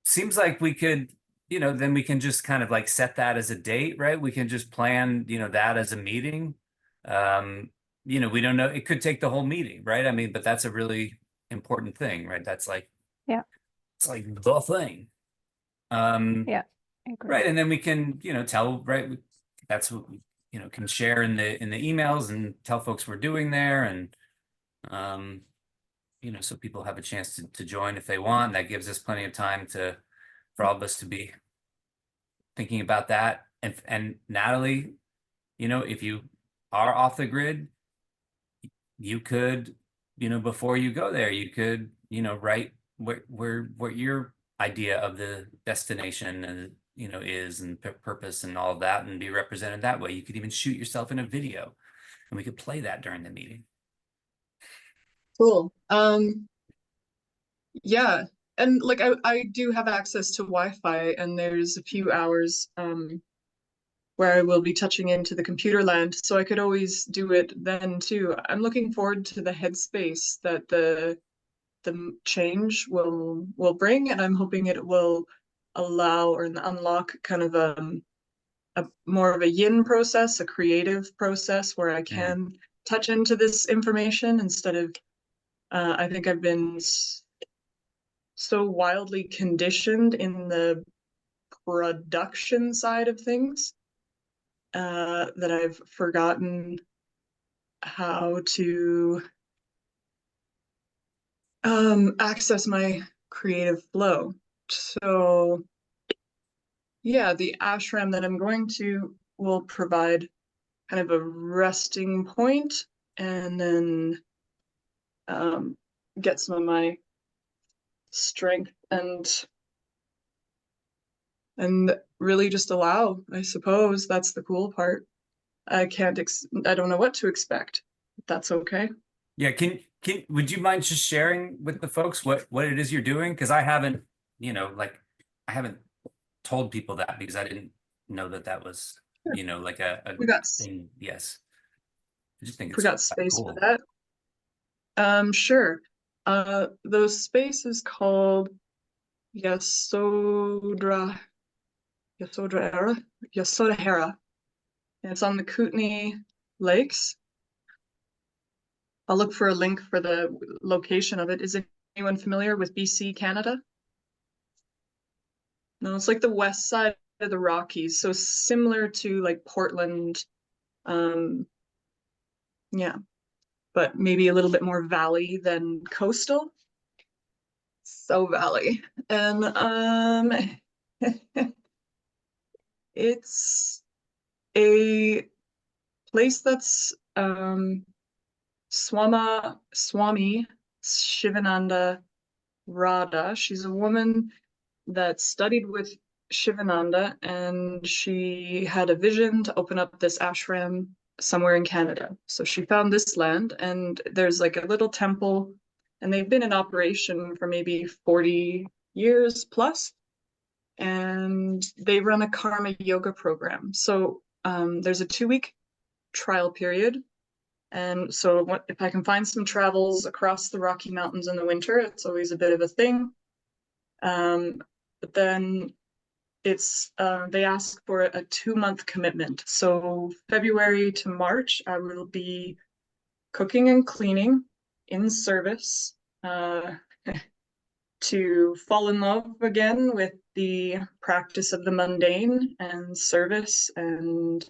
Seems like we could, then we can just kind of like set that as a date, right? We can just plan, that as a meeting. We don't know, it could take the whole meeting, right? I mean, but that's a really important thing, right? That's like, Yeah. It's like the thing. Yeah, I agree. Right. And then we can, tell, right? That's what we, can share in the emails and tell folks we're doing there. And, so people have a chance to join if they want. That gives us plenty of time for all of us to be thinking about that. And Natalie, if you are off the grid, you could, before you go there, you could, write what your idea of the destination and is, and purpose and all of that, and be represented that way. You could even shoot yourself in a video, and we could play that during the meeting. Cool. Yeah, and like I do have access to Wi-Fi, and there's a few hours where I will be touching into the computer land, so I could always do it then too. I'm looking forward to the headspace that the change will bring, and I'm hoping it will allow or unlock kind of a more of a yin process, a creative process where I can touch into this information instead of I think I've been so wildly conditioned in the production side of things that I've forgotten how to access my creative flow. So yeah, the ashram that I'm going to will provide kind of a resting point, and then get some of my strength and really just allow, I suppose. That's the cool part. I don't know what to expect. That's okay. Yeah, would you mind just sharing with the folks what it is you're doing? Because I haven't, I haven't told people that, because I didn't know that was, like a We got thing. Yes. I just think we it's got space cool. for that. Sure. The space is called Yasodhara, and it's on the Kootenai Lakes. I'll look for a link for the location of it. Is anyone familiar with BC, Canada? No, it's like the west side of the Rockies, so similar to like Portland. Yeah. but maybe a little bit more valley than coastal. So valley. And it's a place that's Swami Shivananda Radha. She's a woman that studied with Shivananda, and she had a vision to open up this ashram somewhere in Canada. So she found this land, and there's like a little temple, and they've been in operation for maybe 40 years plus, and they run a karma yoga program. So there's a 2-week trial period. And so if I can find some travels across the Rocky Mountains in the winter, it's always a bit of a thing. But then it's they ask for a 2-month commitment. So February to March, I will be cooking and cleaning in service to fall in love again with the practice of the mundane and service and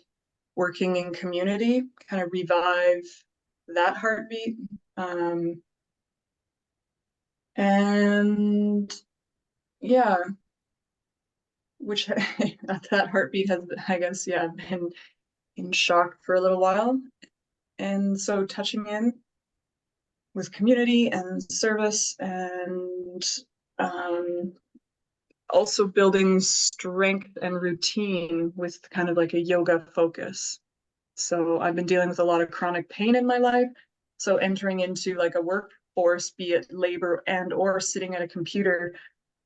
working in community, kind of revive that heartbeat. And yeah, which that heartbeat has, I guess, yeah, been in shock for a little while. And so touching in with community and service, and also building strength and routine with kind of like a yoga focus. So I've been dealing with a lot of chronic pain in my life. So entering into like a workforce, be it labor and or sitting at a computer,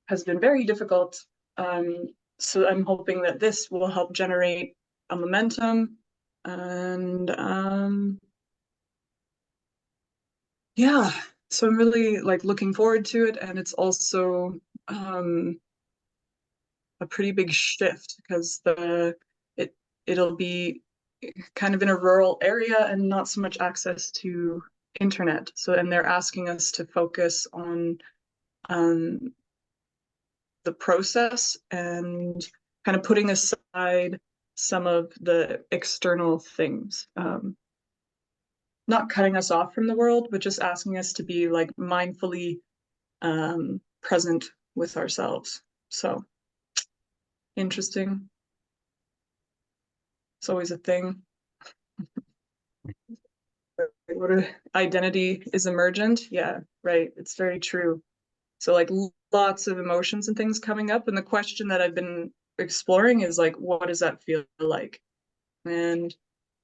has been very difficult. So I'm hoping that this will help generate a momentum, and yeah, so I'm really like looking forward to it. And it's also a pretty big shift because it'll be kind of in a rural area and not so much access to internet. So, and they're asking us to focus on the process and kind of putting aside some of the external things. Not cutting us off from the world, but just asking us to be like mindfully present with ourselves. So interesting. It's always a thing. What identity is emergent? Yeah, right. It's very true. So like lots of emotions and things coming up. And the question that I've been exploring is like, what does that feel like? And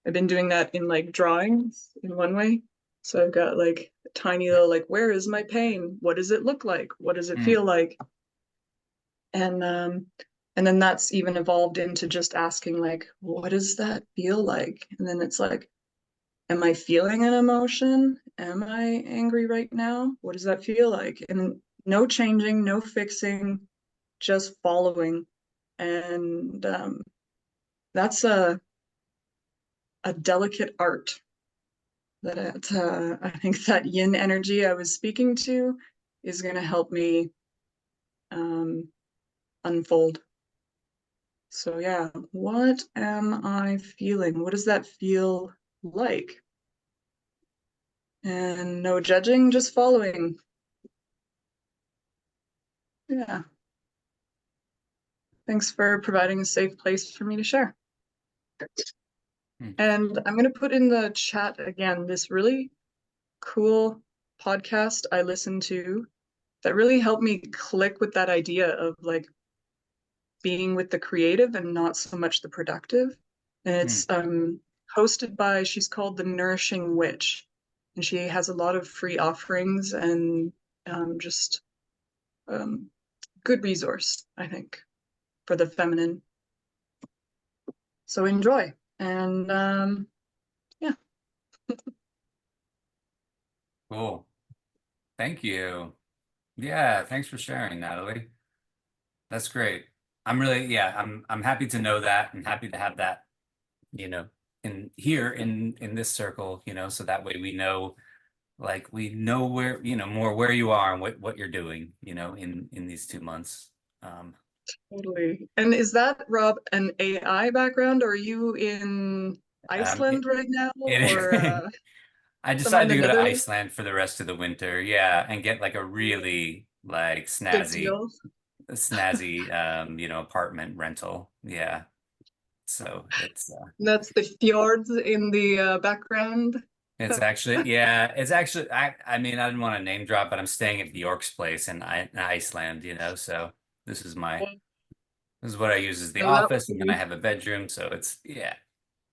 I've been doing that in like drawings in one way. So I've got like a tiny little like, where is my pain? What does it look like? What does it feel like? And then that's even evolved into just asking like, what does that feel like? And then it's like, am I feeling an emotion? Am I angry right now? What does that feel like? And no changing, no fixing, just following. And that's a delicate art that I think that yin energy I was speaking to is going to help me unfold. So yeah, what am I feeling? What does that feel like? And no judging, just following. Yeah. Thanks for providing a safe place for me to share. And I'm going to put in the chat again this really cool podcast I listened to that really helped me click with that idea of like being with the creative and not so much the productive. And it's hosted by, she's called The Nourishing Witch, and she has a lot of free offerings and just good resource, I think, for the feminine. So enjoy. And yeah. Cool. Thank you. Yeah, thanks for sharing, Natalie. That's great. I'm really, yeah, I'm happy to know that and happy to have that, you know, in here in this circle, you know, so that way we know, like we know where, you know, more where you are and what you're doing, you know, in these 2 months. Totally. And is that, Rob, an AI background, or are you in Iceland right now? Or I Somewhere in decided to the go to Netherlands? Iceland for the rest of the winter, yeah, and get like a really like Good deal. snazzy apartment rental. Yeah. So That's the fjords in the background. it's actually, yeah, it's actually, I mean, I didn't want to name drop, but I'm staying at Bjork's place in Iceland, so this is this is what I use as the Oh, that office, would and then I be have a bedroom, so it's, yeah,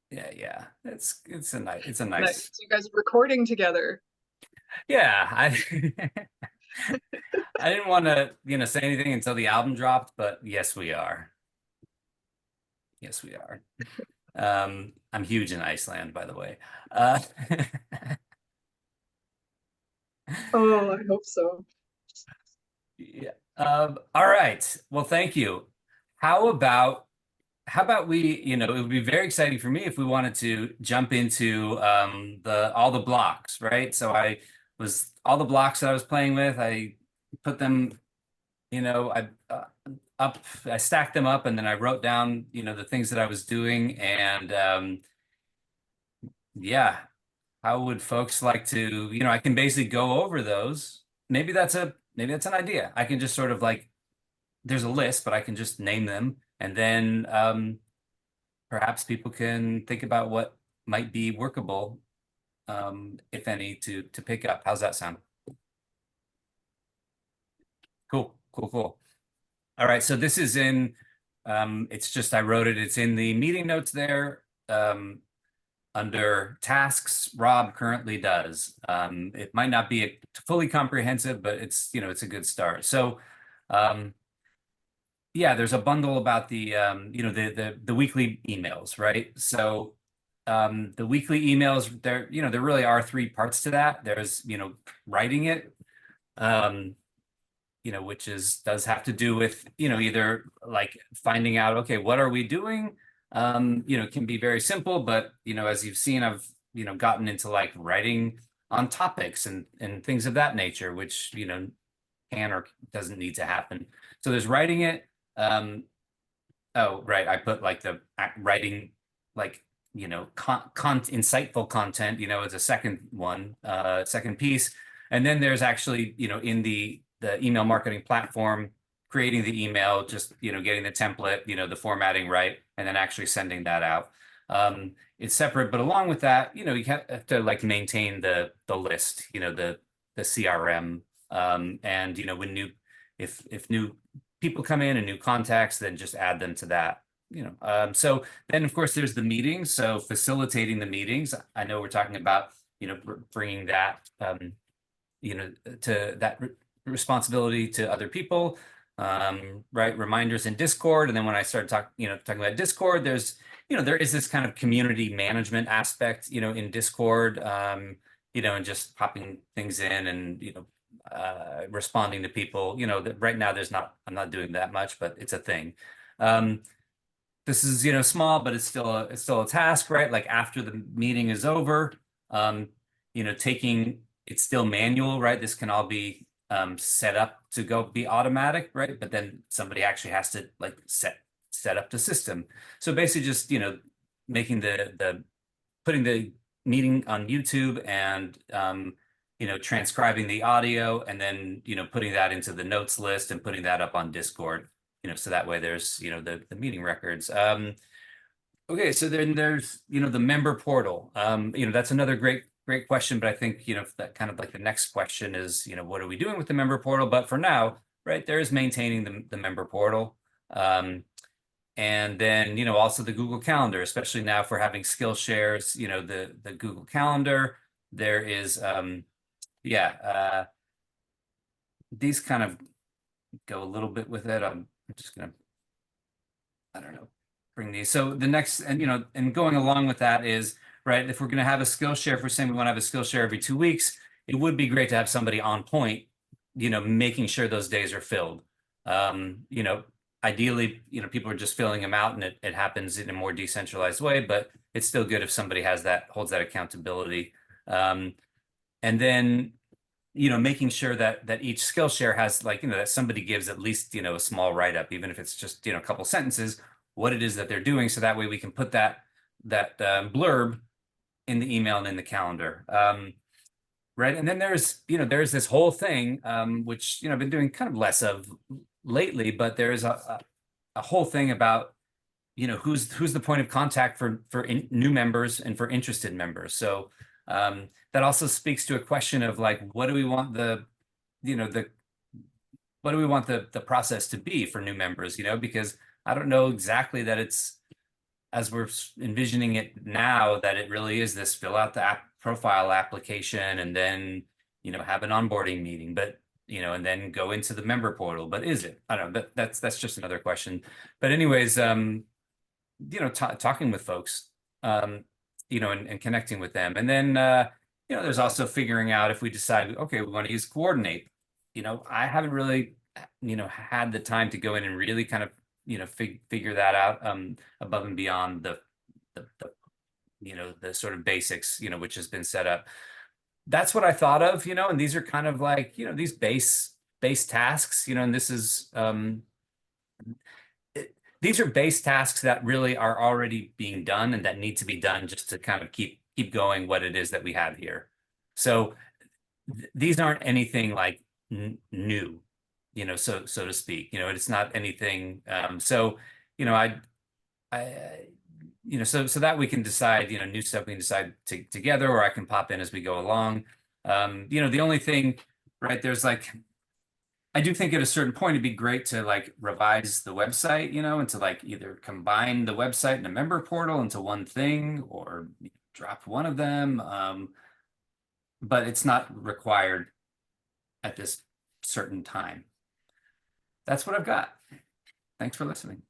yeah, yeah. It's a nice, nice. You guys are recording together. yeah, I didn't want to, say anything until the album dropped, but yes, we are. Yes, we are. I'm huge in Iceland, by the way. Uh, Oh, I hope so. yeah. All right. Well, thank you. How about we, it would be very exciting for me if we wanted to jump into the all the blocks, right? So all the blocks that I was playing with, I put them, I stacked them up, and then I wrote down, the things that I was doing, and yeah. How would folks like to, I can basically go over those. Maybe that's an idea. I can just sort of like, there's a list, but I can just name them, and then perhaps people can think about what might be workable, if any, to pick up. How's that sound? Cool, cool, cool. All right, so this is in, it's just, I wrote it, it's in the meeting notes there. Under tasks Rob currently does. It might not be fully comprehensive, but it's a good start. So yeah, there's a bundle about the the weekly emails, right? So the weekly emails, there really are three parts to that. There's writing it, which does have to do with either like finding out, okay, what are we doing? It can be very simple, but as you've seen, I've gotten into like writing on topics and things of that nature, which can or doesn't need to happen. So there's writing it. Oh, right, I put like the writing, like insightful content, as a second one, second piece, and then there's actually in the email marketing platform, creating the email, just getting the template, the formatting right, and then actually sending that out. It's separate, but along with that, you have to like maintain the list, the CRM, and when if new people come in and new contacts, then just add them to that. So then of course there's the meetings, so facilitating the meetings. I know we're talking about bringing that to that responsibility to other people, right? Reminders in Discord. And then when I started talking about Discord, there's, there is this kind of community management aspect, in Discord, and just popping things in and, responding to people, that right now I'm not doing that much, but it's a thing. This is, small, but it's still a task, right? Like after the meeting is over, it's still manual, right? This can all be set up to go be automatic, right? But then somebody actually has to like set up the system. So basically just, making putting the meeting on YouTube and, transcribing the audio, and then, putting that into the notes list and putting that up on Discord, so that way there's, the meeting records. Okay, so then there's, the member portal. That's another great question, but I think, that kind of like the next question is, what are we doing with the member portal? But for now, right, there is maintaining the member portal. And then, also the Google Calendar, especially now for having skill shares, the Google Calendar, there is, these kind of go a little bit with it. I'm just gonna, I don't know, bring these. So the next, and and going along with that is, right, if we're going to have a skill share, if we're saying we want to have a skill share every 2 weeks, it would be great to have somebody on point, making sure those days are filled. Ideally, people are just filling them out, and it happens in a more decentralized way, but it's still good if somebody holds that accountability. And then, making sure that each skill share has like, that somebody gives at least, a small write-up, even if it's just, a couple sentences, what it is that they're doing. So that way we can put that blurb in the email and in the calendar. Right. And then there's, there's this whole thing, which, I've been doing kind of less of lately, but there's a whole thing about, who's the point of contact for new members and for interested members. So that also speaks to a question of like, what do we want what do we want the process to be for new members, because I don't know exactly that it's, as we're envisioning it now, that it really is this fill out the profile application and then, have an onboarding meeting, but, and then go into the member portal. But is it? I don't know. That's just another question. But anyways, talking with folks, and connecting with them. And then, there's also figuring out if we decide, okay, we want to use Coordinate. I haven't really, had the time to go in and really kind of, figure that out above and beyond the sort of basics, which has been set up. That's what I thought of, and these are kind of like, these base tasks, and this is, these are base tasks that really are already being done and that need to be done just to kind of keep going what it is that we have here. So these aren't anything like new, so to speak. It's not anything. So I so that we can decide, new stuff we can decide together, or I can pop in as we go along. The only thing, right, there's like, I do think at a certain point it'd be great to like revise the website, and to like either combine the website and a member portal into one thing, or drop one of them. But it's not required at this certain time. That's what I've got. Thanks for listening.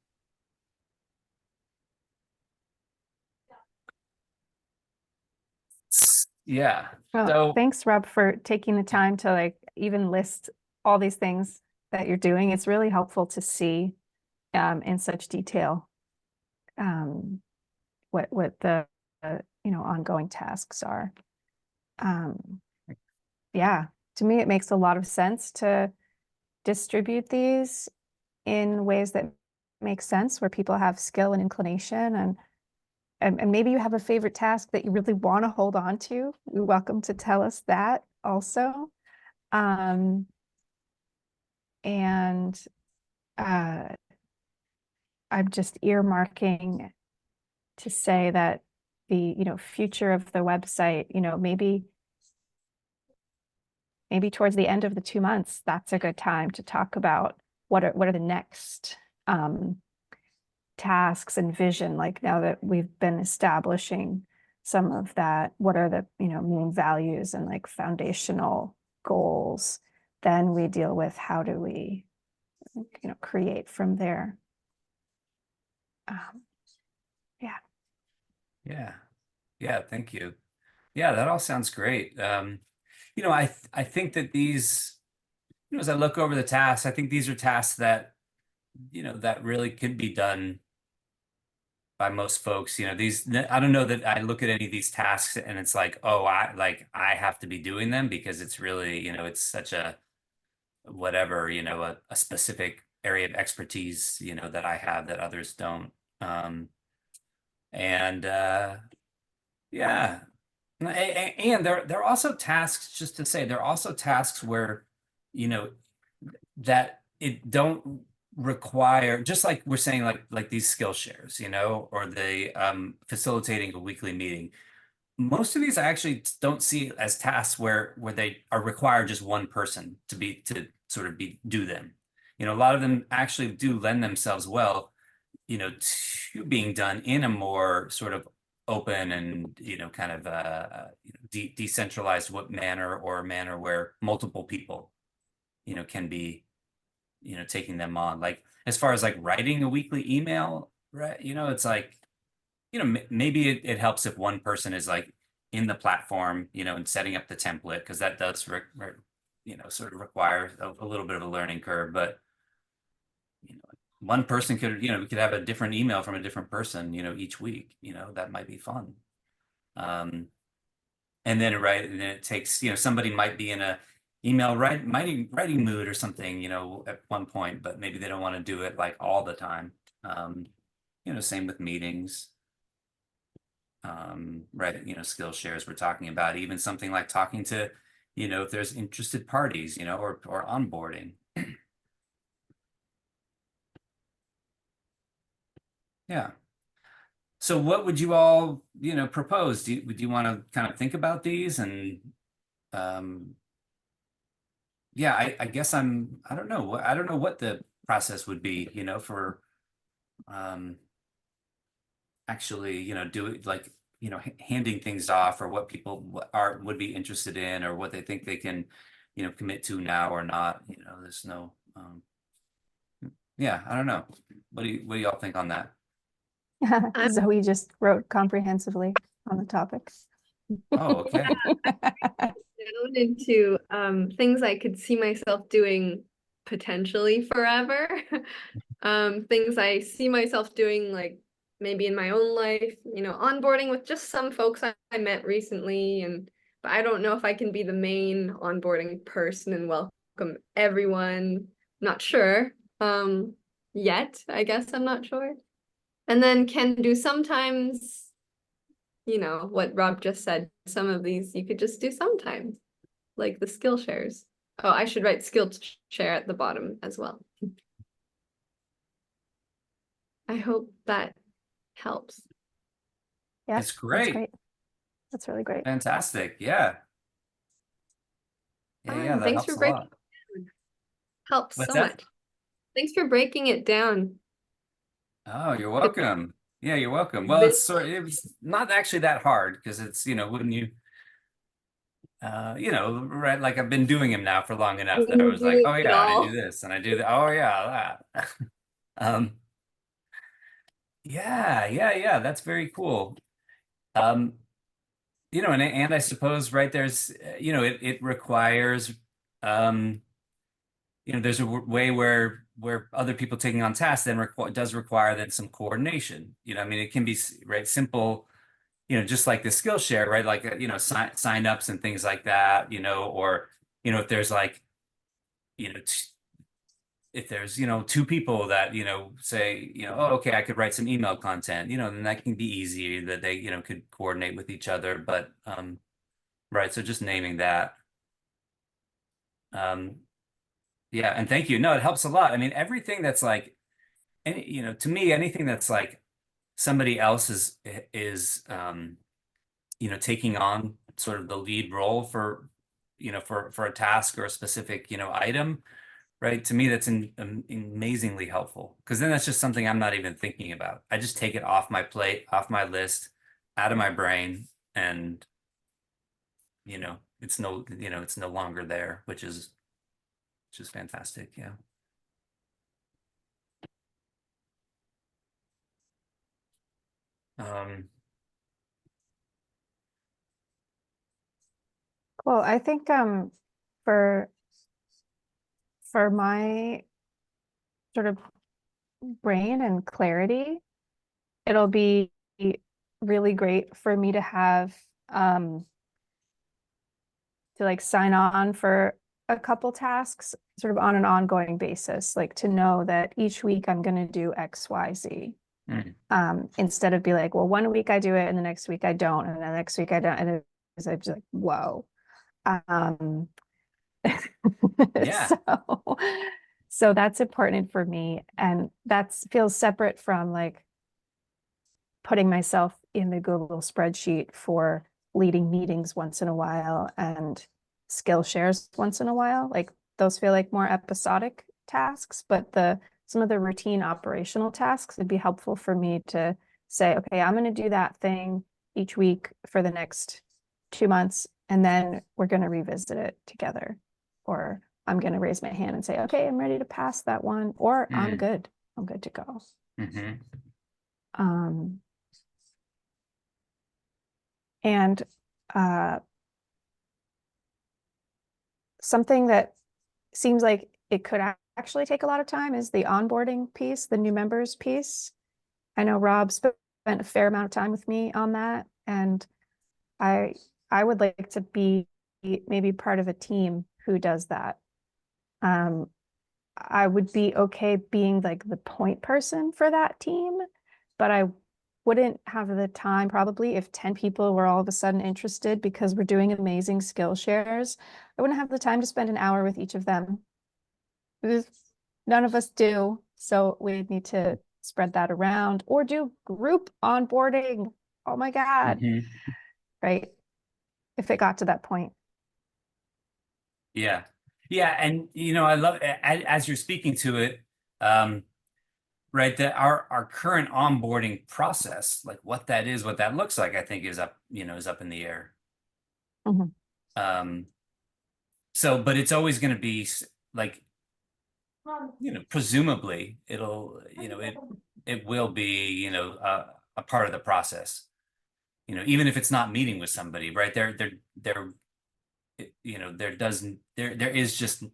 Yeah. Well, So thanks, Rob, for taking the time to like even list all these things that you're doing. It's really helpful to see in such detail what the ongoing tasks are. Yeah, to me, it makes a lot of sense to distribute these in ways that make sense, where people have skill and inclination, and maybe you have a favorite task that you really want to hold on to. You're welcome to tell us that also. And I'm just earmarking to say that the future of the website, maybe towards the end of the 2 months, that's a good time to talk about what are the next tasks and vision. Like, now that we've been establishing some of that, what are the main values and like foundational goals, then we deal with how do we create from there. Yeah, thank you. Yeah, that all sounds great. I think that these, as I look over the tasks, I think these are tasks that, that really could be done by most folks. I don't know that I look at any of these tasks and it's like, oh, I have to be doing them, because it's really, it's such a whatever, a specific area of expertise, that I have that others don't. Yeah. And there are also tasks, just to say, there are also tasks where, that it don't require, just like we're saying, like these skill shares, or the facilitating a weekly meeting. Most of these I actually don't see as tasks where they are required just one person to sort of do them. A lot of them actually do lend themselves well, to being done in a more sort of open and, kind of decentralized manner, or a manner where multiple people, can be, taking them on. Like, as far as like writing a weekly email, right? It's like, maybe it helps if one person is like in the platform, and setting up the template, because that does, sort of require a little bit of a learning curve. But, one person could, we could have a different email from a different person, each week, that might be fun. And then, and then it takes, somebody might be in a email writing mood or something, at one point, but maybe they don't want to do it like all the time. Same with meetings. right, skill shares we're talking about, even something like talking to, if there's interested parties, or onboarding. Yeah. So what would you all, propose? Would you want to kind of think about these and, yeah, I guess I don't know. I don't know what the process would be, for, actually, do it like, handing things off, or what people would be interested in, or what they think they can, commit to now or not. There's no, yeah, I don't know. What do y'all think on that? Zoe just wrote comprehensively on the topic. Oh, okay. Down into things I could see myself doing potentially forever. Things I see myself doing, like maybe in my own life, onboarding with just some folks I met recently, but I don't know if I can be the main onboarding person and welcome everyone. Not sure. Yet, I guess I'm not sure. And then can do sometimes, what Rob just said, some of these you could just do sometimes, like the skill shares. Oh, I should write skill share at the bottom as well. I hope that helps. Yeah, It's great. That's really great. Fantastic. Yeah. Yeah, that Thanks helps for a breaking lot. it down. Helps What's so that? much. Thanks for breaking it down. Oh, you're welcome. Yeah, you're welcome. Well, it was not actually that hard, because it's, when you, right, like I've been doing them now for long enough that I You was like, do oh it yeah, and I all. do this and I do that. Oh yeah, that. Yeah, that's very cool. And I suppose, right, there's, it requires, there's a way where other people taking on tasks then does require then some coordination. I mean, it can be, right, simple, just like the Skillshare, right? Like, sign ups and things like that, or, if there's like, if there's, two people that, say, oh, okay, I could write some email content, then that can be easy that they, could coordinate with each other. But, right. So just naming that. Yeah. And thank you. No, it helps a lot. I mean, everything that's like, any, to me, anything that's like somebody else is, taking on sort of the lead role for, for a task or a specific, item, right? To me, that's amazingly helpful, because then that's just something I'm not even thinking about. I just take it off my plate, off my list, out of my brain, and it's no longer there, which is fantastic. Yeah. Um, Cool. I think for my sort of brain and clarity, it'll be really great for me to have to like sign on for a couple tasks sort of on an ongoing basis, like to know that each week I'm going to do X, Y, Z. Instead of be like, well, one week I do it and the next week I don't, and the next week I don't, and it's just like, whoa. Yeah. So that's important for me, and that feels separate from like putting myself in the Google spreadsheet for leading meetings once in a while and skill shares once in a while. Like those feel like more episodic tasks, but some of the routine operational tasks would be helpful for me to say, okay, I'm going to do that thing each week for the next 2 months, and then we're going to revisit it together. Or I'm going to raise my hand and say, okay, I'm ready to pass that one, or I'm good to go. And something that seems like it could actually take a lot of time is the onboarding piece, the new members piece. I know Rob spent a fair amount of time with me on that, and I would like to be maybe part of a team who does that. I would be okay being like the point person for that team, but wouldn't have the time probably if 10 people were all of a sudden interested because we're doing amazing skill shares. I wouldn't have the time to spend an hour with each of them. None of us do. So we need to spread that around or do group onboarding. Oh my God. Mhm. Right. If it got to that point. Yeah. Yeah. And, I love, as you're speaking to it, right, that our current onboarding process, like what that is, what that looks like, I think is up in the air. Mhm. So, but it's always going to be like, Mom, presumably it'll, it will be, a part of the process. Even if it's not meeting with somebody, right? There is just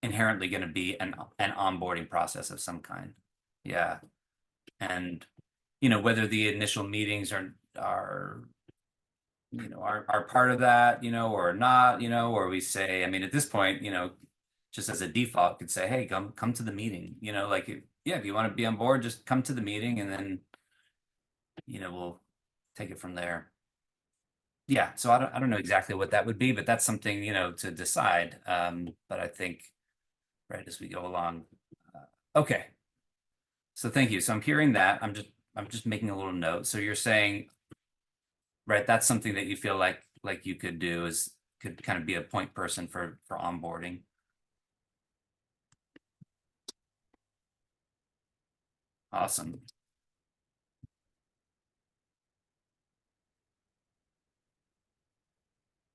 inherently going to be an onboarding process of some kind. Yeah. And, whether the initial meetings are part of that, or not, or we say, I mean, at this point, just as a default could say, hey, come to the meeting, like, if you want to be on board, just come to the meeting and then, we'll take it from there. Yeah. So I don't know exactly what that would be, but that's something, to decide. But I think, right, as we go along. Okay. So thank you. So I'm hearing that. I'm just making a little note. So you're saying, right, that's something that you feel like you could do could kind of be a point person for onboarding. Awesome.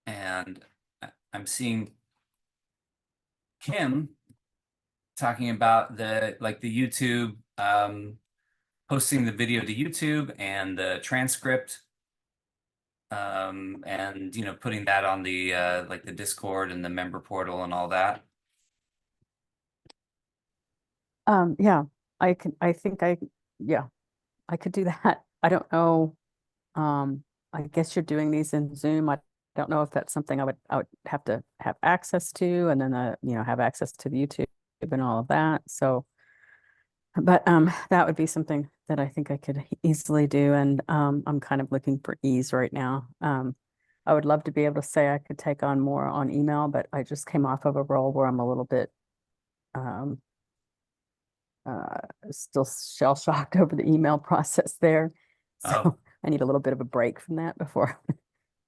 And I'm seeing Kim talking about the YouTube, posting the video to YouTube and the transcript, and putting that on the like the Discord and the member portal and all that. Yeah, I think yeah, I could do that. I don't know. I guess you're doing these in Zoom. I don't know if that's something I would have to have access to, and then have access to the YouTube and all of that. So, but that would be something that I think I could easily do, and I'm kind of looking for ease right now. I would love to be able to say I could take on more on email, but I just came off of a role where I'm a little bit still shell shocked over the email process there. So Oh. I need a little bit of a break from that before I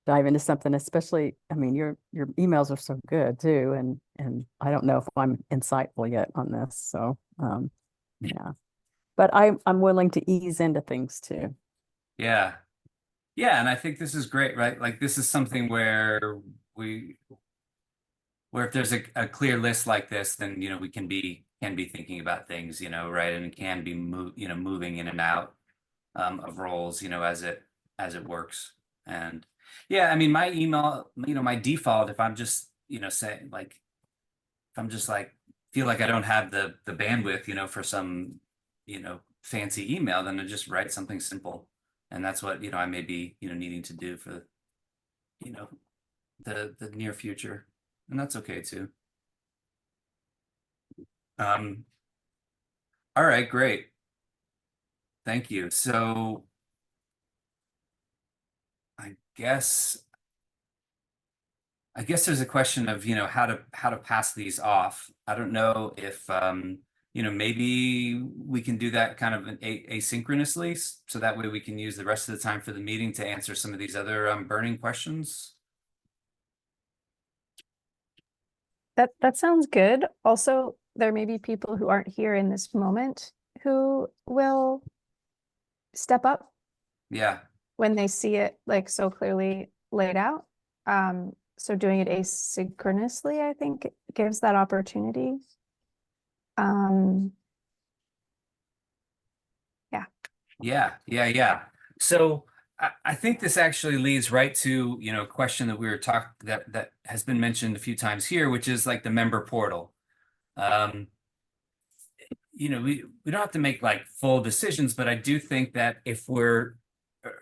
dive into something, especially, I mean, your emails are so good too. And I don't know if I'm insightful yet on this. So yeah, but I'm willing to ease into things too. Yeah. Yeah. And I think this is great, right? Like this is something where if there's a clear list like this, then, we can be thinking about things, right. And can be moving in and out, of roles, as it works. And yeah, I mean, my email, my default, if I'm just, saying like, if I'm just like, feel like I don't have the bandwidth, for some, fancy email, then I just write something simple. And that's what, I may be, needing to do for, the near future. And that's okay too. All right, great. Thank you. So I guess there's a question of, how to pass these off. I don't know if, maybe we can do that kind of asynchronously, so that way we can use the rest of the time for the meeting to answer some of these other burning questions. That sounds good. Also, there may be people who aren't here in this moment who will step up Yeah. when they see it like so clearly laid out. So doing it asynchronously, I think, gives that opportunity. Yeah. So I think this actually leads right to, a question that we were that has been mentioned a few times here, which is like the member portal. We don't have to make like full decisions, but I do think that if we're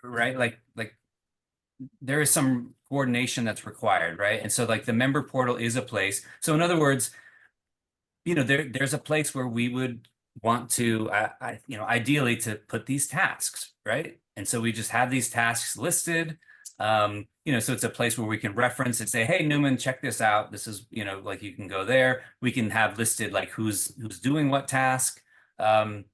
right, like there is some coordination that's required, right? And so like the member portal is a place. So in other words, there's a place where we would want to, ideally to put these tasks, right? And so we just have these tasks listed. So it's a place where we can reference and say, hey, Newman, check this out. This is, like you can go there. We can have listed like who's doing what task. The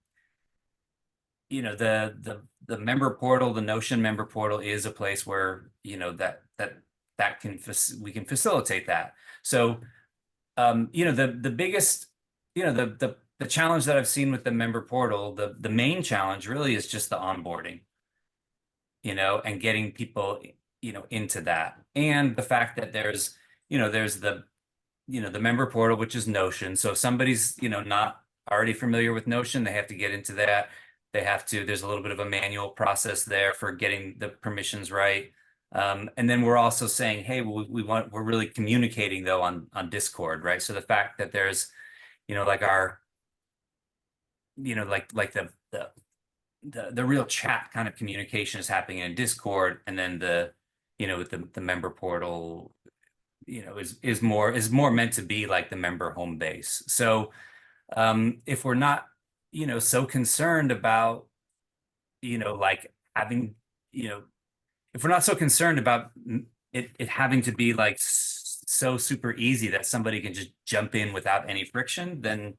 member portal, the Notion member portal is a place where, we can facilitate that. So, the biggest, the challenge that I've seen with the member portal, the main challenge really is just the onboarding, and getting people, into that. And the fact that there's the member portal, which is Notion. So if somebody's, not already familiar with Notion, they have to get into that. There's a little bit of a manual process there for getting the permissions right. And then we're also saying, hey, we're really communicating though on Discord, right? So the fact that there's, like our, like the real chat kind of communication is happening in Discord, and then with the member portal, is more meant to be like the member home base. So if we're not, so concerned about, like having, if we're not so concerned about it having to be like so super easy that somebody can just jump in without any friction, then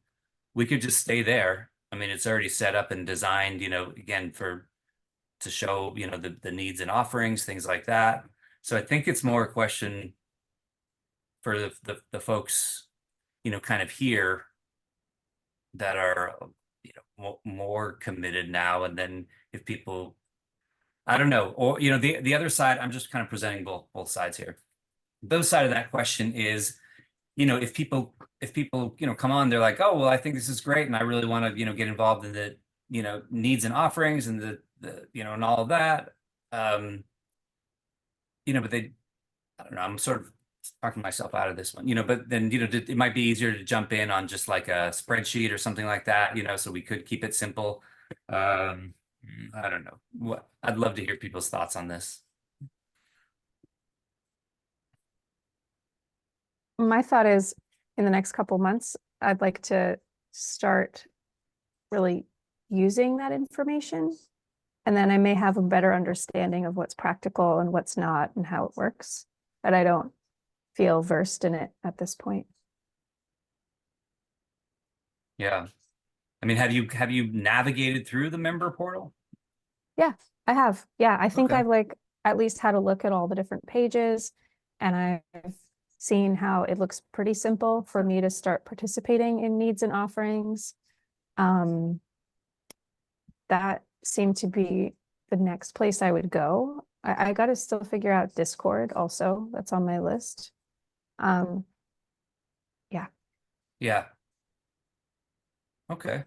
we could just stay there. I mean, it's already set up and designed, again, to show, the needs and offerings, things like that. So I think it's more a question for the folks, kind of here that are, more committed now. And then if people, I don't know, or, the other side, I'm just kind of presenting both sides here. The other side of that question is, if people, come on, they're like, oh, well, I think this is great, and I really want to, get involved in the, needs and offerings and the and all of that. But I don't know, I'm sort of talking myself out of this one, but then, it might be easier to jump in on just like a spreadsheet or something like that, so we could keep it simple. I don't know. I'd love to hear people's thoughts on this. My thought is, in the next couple months, I'd like to start really using that information. And then I may have a better understanding of what's practical and what's not and how it works. But I don't feel versed in it at this point. Yeah. I mean, have you navigated through the member portal? Yeah, I have. Yeah, I think Okay. I've like at least had a look at all the different pages, and I've seen how it looks pretty simple for me to start participating in needs and offerings. That seemed to be the next place I would go. I got to still figure out Discord also. That's on my list. Yeah. Yeah. Okay.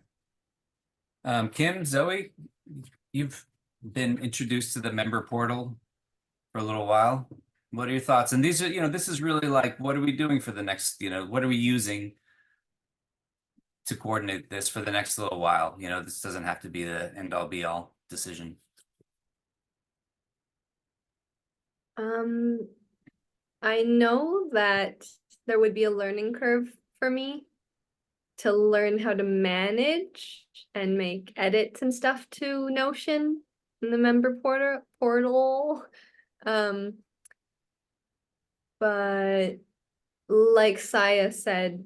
Kim, Zoe, you've been introduced to the member portal for a little while. What are your thoughts? And these are, this is really like, what are we doing for the next, what are we using to coordinate this for the next little while? This doesn't have to be the end all be all decision. I know that there would be a learning curve for me to learn how to manage and make edits and stuff to Notion in the member portal. But like Saya said,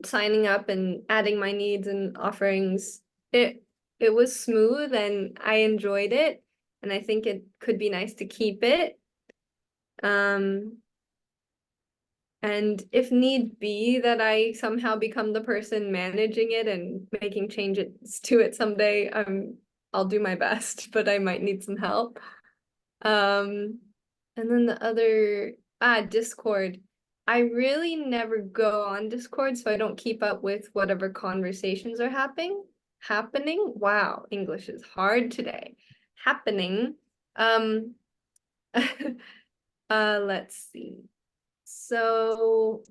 signing up and adding my needs and offerings, it was smooth and I enjoyed it, and I think it could be nice to keep it. And if need be that I somehow become the person managing it and making changes to it someday, I'll do my best, but I might need some help. And then the other, Discord. I really never go on Discord, so I don't keep up with whatever conversations are happening. Wow, English is hard today. Happening. Let's see. So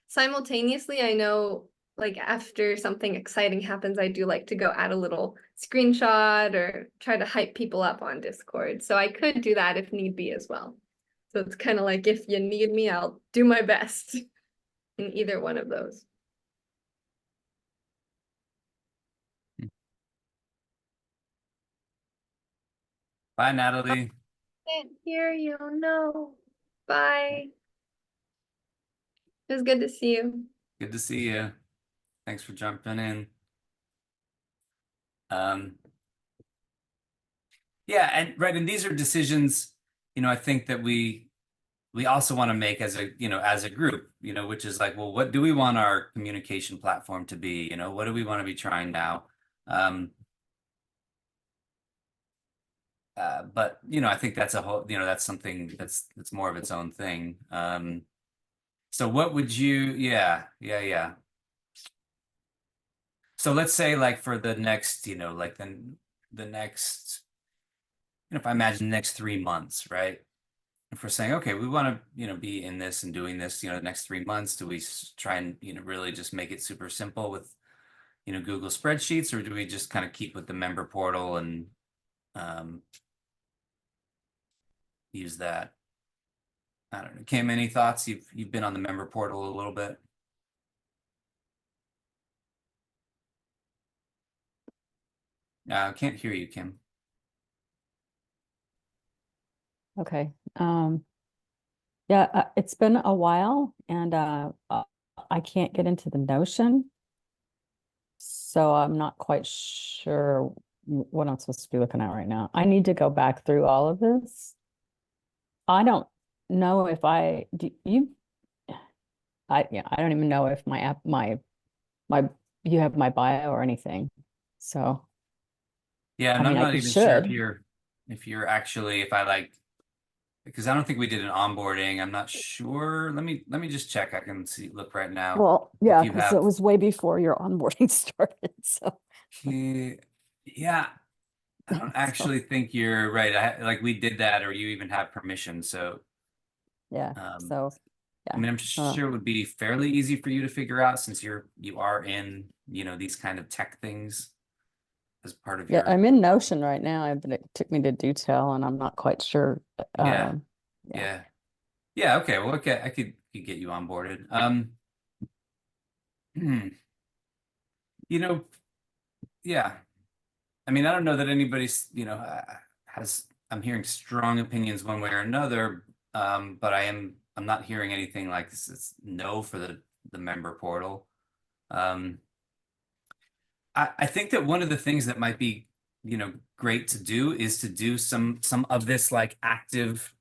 simultaneously, I know like after something exciting happens, I do like to go add a little screenshot or try to hype people up on Discord. So I could do that if need be as well. So it's kind of like, if you need me, I'll do my best in either one of those. Bye, Natalie. Can't hear you. No. Bye. It was good to see you. Good to see you. Thanks for jumping in. Yeah, and right, and these are decisions, I think that we also want to make as a group, which is like, well, what do we want our communication platform to be? What do we want to be trying now? But I think that's a whole, that's something that's more of its own thing. So what would you, yeah. So let's say like for the next, like the next, if I imagine the next 3 months, right? If we're saying, okay, we want to, be in this and doing this, the next 3 months, do we try and, really just make it super simple with, Google spreadsheets, or do we just kind of keep with the member portal and use that? I don't know. Kim, any thoughts? You've been on the member portal a little bit. Can't hear you, Kim. Okay. Yeah, it's been a while and I can't get into the Notion. So I'm not quite sure what I'm supposed to be looking at right now. I need to go back through all of this. I don't know if I don't even know if my app, you have my bio or anything. So Yeah, and I mean, I'm I not could even sure should. if you're actually, if I like, because I don't think we did an onboarding. I'm not sure. Let me just check. I can look right now. Well, yeah, you because have- it was way before your onboarding started. So Yeah, I don't actually think you're right. Like we did that, or you even have permission. So yeah. I Yeah. mean, I'm sure it would be fairly easy for you to figure out since you are in, these kind of tech things as part of Yeah, your. I'm in Notion right now, but it took me to detail and I'm not quite sure. Yeah. Yeah. Yeah. Okay. Well, okay. I could get you onboarded. Yeah. I mean, I don't know that anybody's, I'm hearing strong opinions one way or another. But I'm not hearing anything like this. It's no for the member portal. I think that one of the things that might be, great to do is to do some of this like active,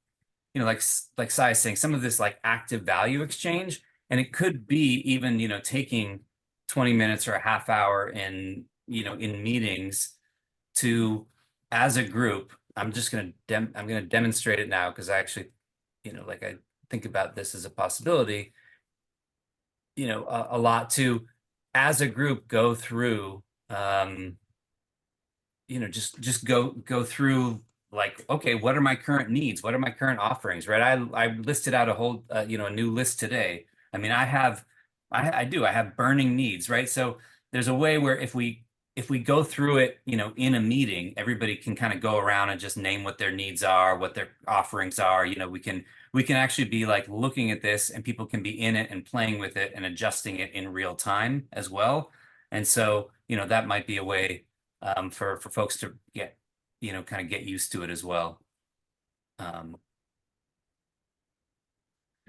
like Sai is saying, some of this like active value exchange. And it could be even, taking 20 minutes or a half hour in, in meetings to, as a group, I'm gonna demonstrate it now because I actually, like I think about this as a possibility, a lot to, as a group, go through, just go through like, okay, what are my current needs? What are my current offerings, right? I listed out a whole, a new list today. I mean, I have burning needs, right? So there's a way where if we go through it, in a meeting, everybody can kind of go around and just name what their needs are, what their offerings are. We can actually be like looking at this and people can be in it and playing with it and adjusting it in real time as well. And so, that might be a way for folks to get, kind of get used to it as well.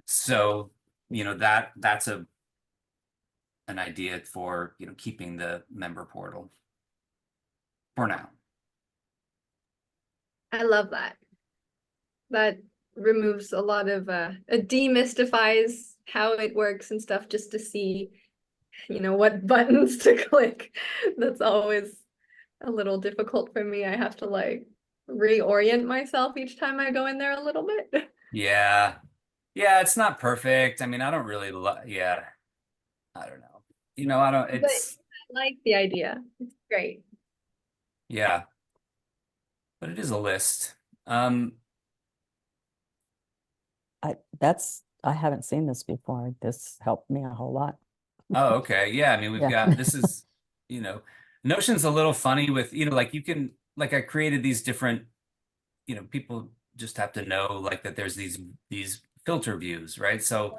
So, that's an idea for, keeping the member portal for now. I love that. That removes a lot of it demystifies how it works and stuff just to see, what buttons to click. That's always a little difficult for me. I have to like reorient myself each time I go in there a little bit. Yeah. Yeah, it's not perfect. I mean, I don't really yeah. I don't know. I don't, But it's I like the idea. It's great. yeah. But it is a list. I haven't seen this before. This helped me a whole lot. Oh, okay. Yeah, I mean, we've Yeah. got, this is, Notion's a little funny with, like you can, like I created these different, people just have to know like that there's these filter views, right? So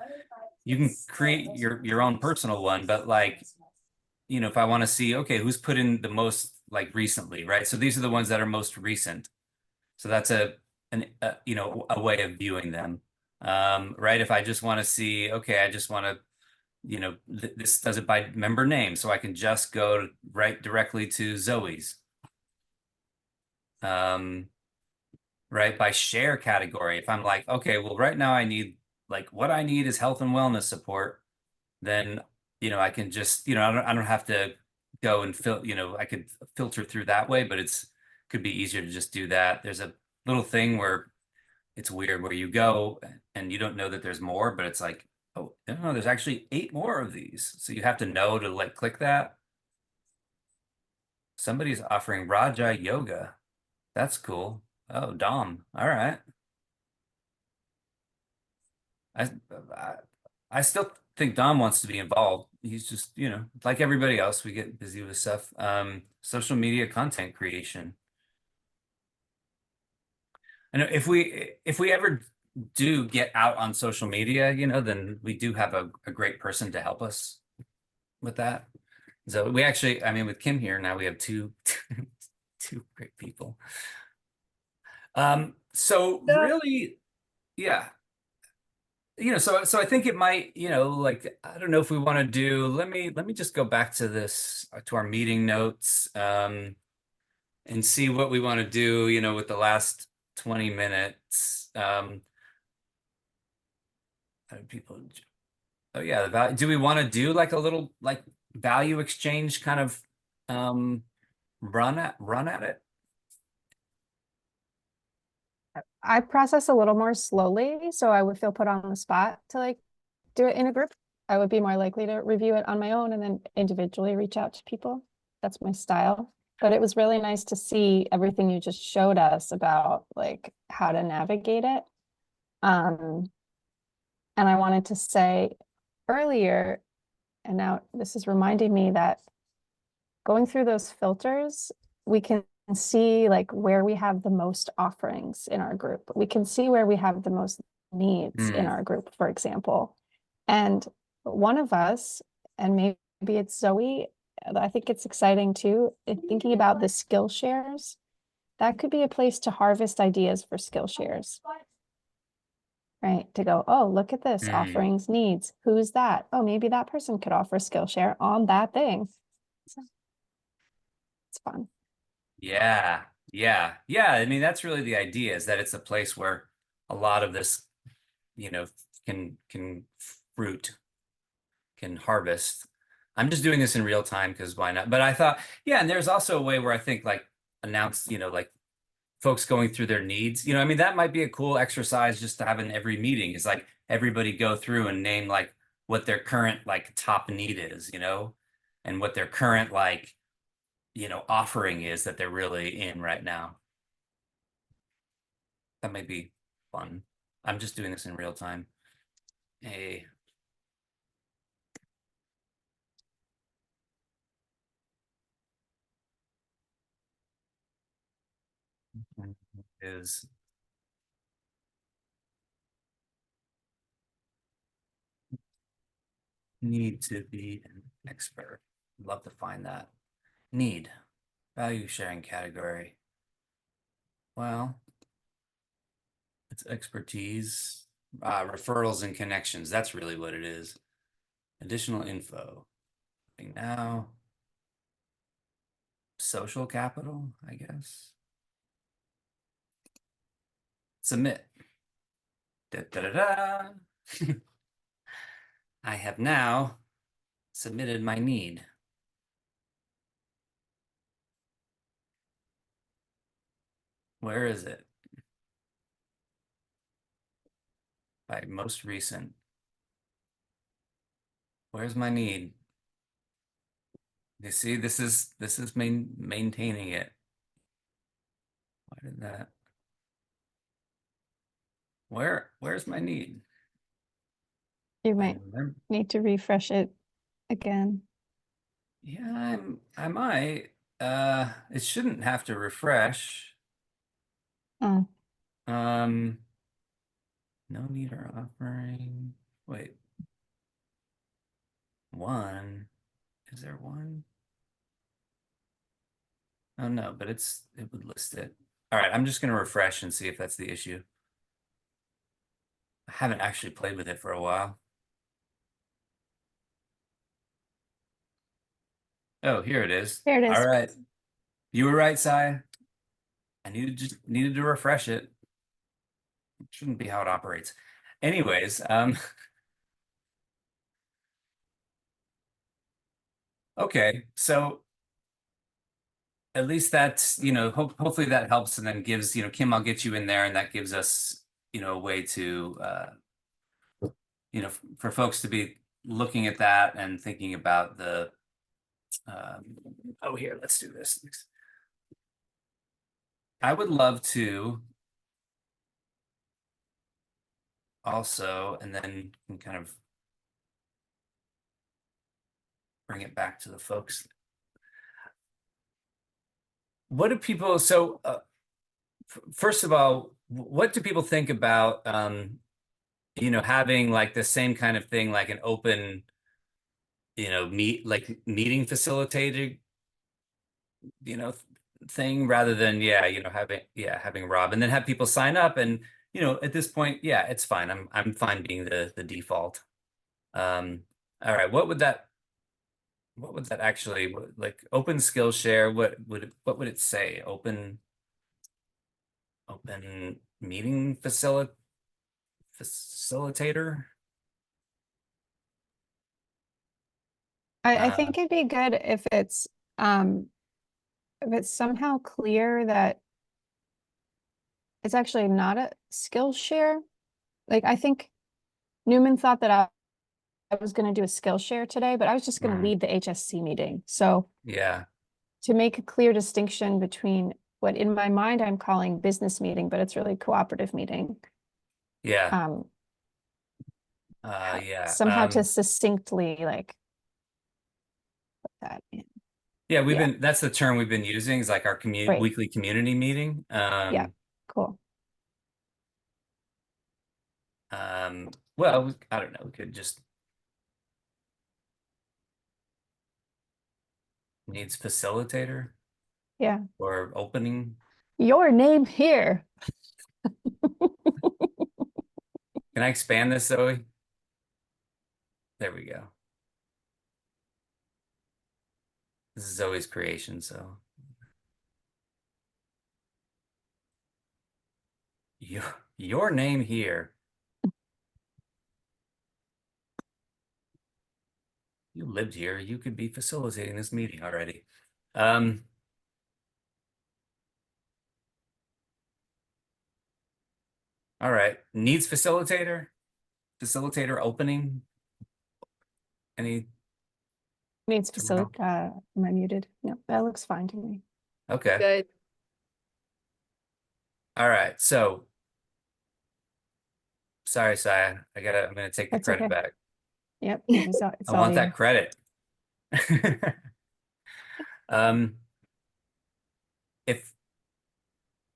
you can create your own personal one, but like, if I want to see, okay, who's put in the most like recently, right? So these are the ones that are most recent. So that's you know, a way of viewing them. Right. If I just want to see, okay, I just want to, you know, this does it by member name, so I can just go right directly to Zoe's. Right, by share category. If I'm like, okay, well, right now I need, like, what I need is health and wellness support, then, you know, I can just, you know, I don't have to go and you know, I could filter through that way, but could be easier to just do that. There's a little thing where it's weird where you go and you don't know that there's more, but it's like, oh, no, there's actually 8 more of these. So you have to know to like click that. Somebody's offering Raja yoga. That's cool. Oh, Dom. All right. I, I I still think Dom wants to be involved. He's just, you know, like everybody else, we get busy with stuff. Social media content creation. I know if we ever do get out on social media, you know, then we do have a great person to help us with that. So we actually, I mean, with Kim here now, we have two two great people. So really, yeah. You know, so I think it might, you know, like, I don't know if we want to do, let me just go back to this, to our meeting notes, and see what we want to do, you know, with the last 20 minutes. How do people, oh yeah, the value, do we want to do like a little like value exchange kind of run at it? I process a little more slowly, so I would feel put on the spot to like do it in a group. I would be more likely to review it on my own and then individually reach out to people. That's my style. But it was really nice to see everything you just showed us about like how to navigate it. And I wanted to say earlier, and now this is reminding me that going through those filters, we can see like where we have the most offerings in our group. We can see where we have the most needs in our group, for example. And one of us, and maybe it's Zoe, I think it's exciting too, thinking about the skill shares. That could be a place to harvest ideas for skill shares. Right, to go, oh, look at this, offerings, needs, who's that? Oh, maybe that person could offer Skillshare on that thing. So, it's fun. Yeah, yeah. I mean, that's really the idea, is that it's a place where a lot of this, you know, can fruit, can harvest. I'm just doing this in real time because why not? But I thought, yeah, and there's also a way where I think like announce, you know, like folks going through their needs. You know, I mean, that might be a cool exercise just to have in every meeting, is like everybody go through and name like what their current like top need is, you know, and what their current like, you know, offering is that they're really in right now. That might be fun. I'm just doing this in real time. Hey. Is need to be an expert. Love to find that. Need. Value sharing category. Well, it's expertise. Referrals and connections. That's really what it is. Additional info. Now. Social capital, I guess. Submit. Da, da, da, da. I have now submitted my need. Where is it? By most recent. Where's my need? You see, this is maintaining it. Why did that? Where's my need? You might need to refresh it again. Yeah, I might. It shouldn't have to refresh. Oh, No need or offering. Wait. One. Is there one? Oh no, but it would list it. All All right, I'm just gonna refresh and see if that's the issue. I haven't actually played with it for a while. Oh, here it is. There it is. All right. You were right, Sai. I needed to refresh it. It shouldn't be how it operates. Anyways, okay, so at least that's, hopefully that helps and then gives, Kim, I'll get you in there and that gives us, a way to, for folks to be looking at that and thinking about the, oh, here, let's do this. I would love to also, and then can kind of bring it back to the folks. What do people, so first of all, what do people think about, having like the same kind of thing, like an open, meeting facilitated, thing rather than, having Rob and then have people sign up and, at this point, yeah, it's fine. I'm fine being the default. All right, what would that actually like open Skillshare? What would it say? Open meeting facilitator. I think it'd be good if it's somehow clear that it's actually not a Skillshare. Like I think Newman thought that I was going to do a Skillshare today, but I was just going to lead the HSC meeting. So Yeah. to make a clear distinction between what in my mind I'm calling business meeting, but it's really cooperative meeting. Yeah. Somehow to succinctly like put that in. Yeah, that's the term we've been using is like our Right. weekly community meeting. Yeah, cool. Well, I don't know, we could just needs facilitator Yeah. or opening. Your name here. Can I expand this, Zoe? There we go. This is Zoe's creation, so. Your name here. You lived here, you could be facilitating this meeting already. All right, needs facilitator opening. Any? Needs facilitate. Am I muted? No, that looks fine to me. Okay. Good. All right, so. Sorry, Saya. I'm gonna take the That's credit okay. back. Yep. It's I all want you. that credit. If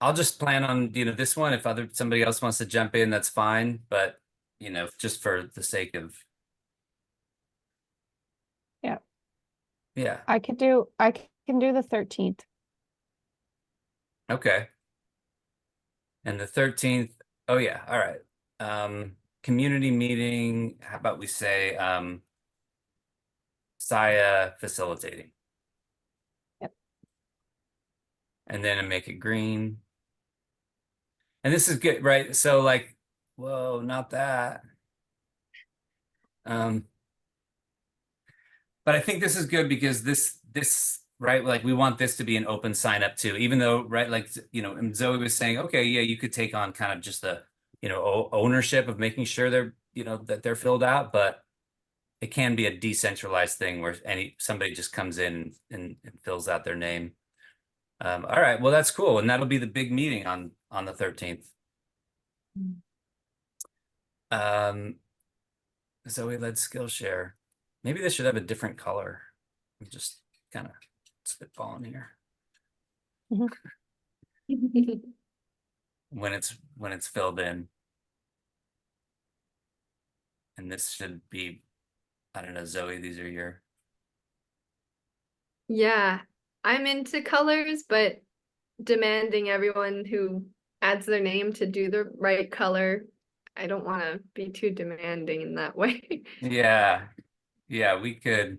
I'll just plan on, this one, if somebody else wants to jump in, that's fine, but just for the sake of. Yeah. Yeah, I can do the 13th. okay. And the 13th, oh yeah, all right. Community meeting, how about we say Saya facilitating. Yep. And then make it green. And this is good, right? So like, whoa, not that. But I think this is good because this, right, like we want this to be an open sign up too, even though, right, like, and Zoe was saying, okay, yeah, you could take on kind of just the, ownership of making sure they're, that they're filled out, but it can be a decentralized thing where somebody just comes in and fills out their name. All right, well, that's cool. And that'll be the big meeting on the 13th. Zoe led Skillshare. Maybe this should have a different color. I'm just kind of spitballing here. When it's filled in. And this should be, I don't know, Zoe, these are your. Yeah, I'm into colors, but demanding everyone who adds their name to do the right color. I don't want to be too demanding in that way. Yeah, yeah, we could.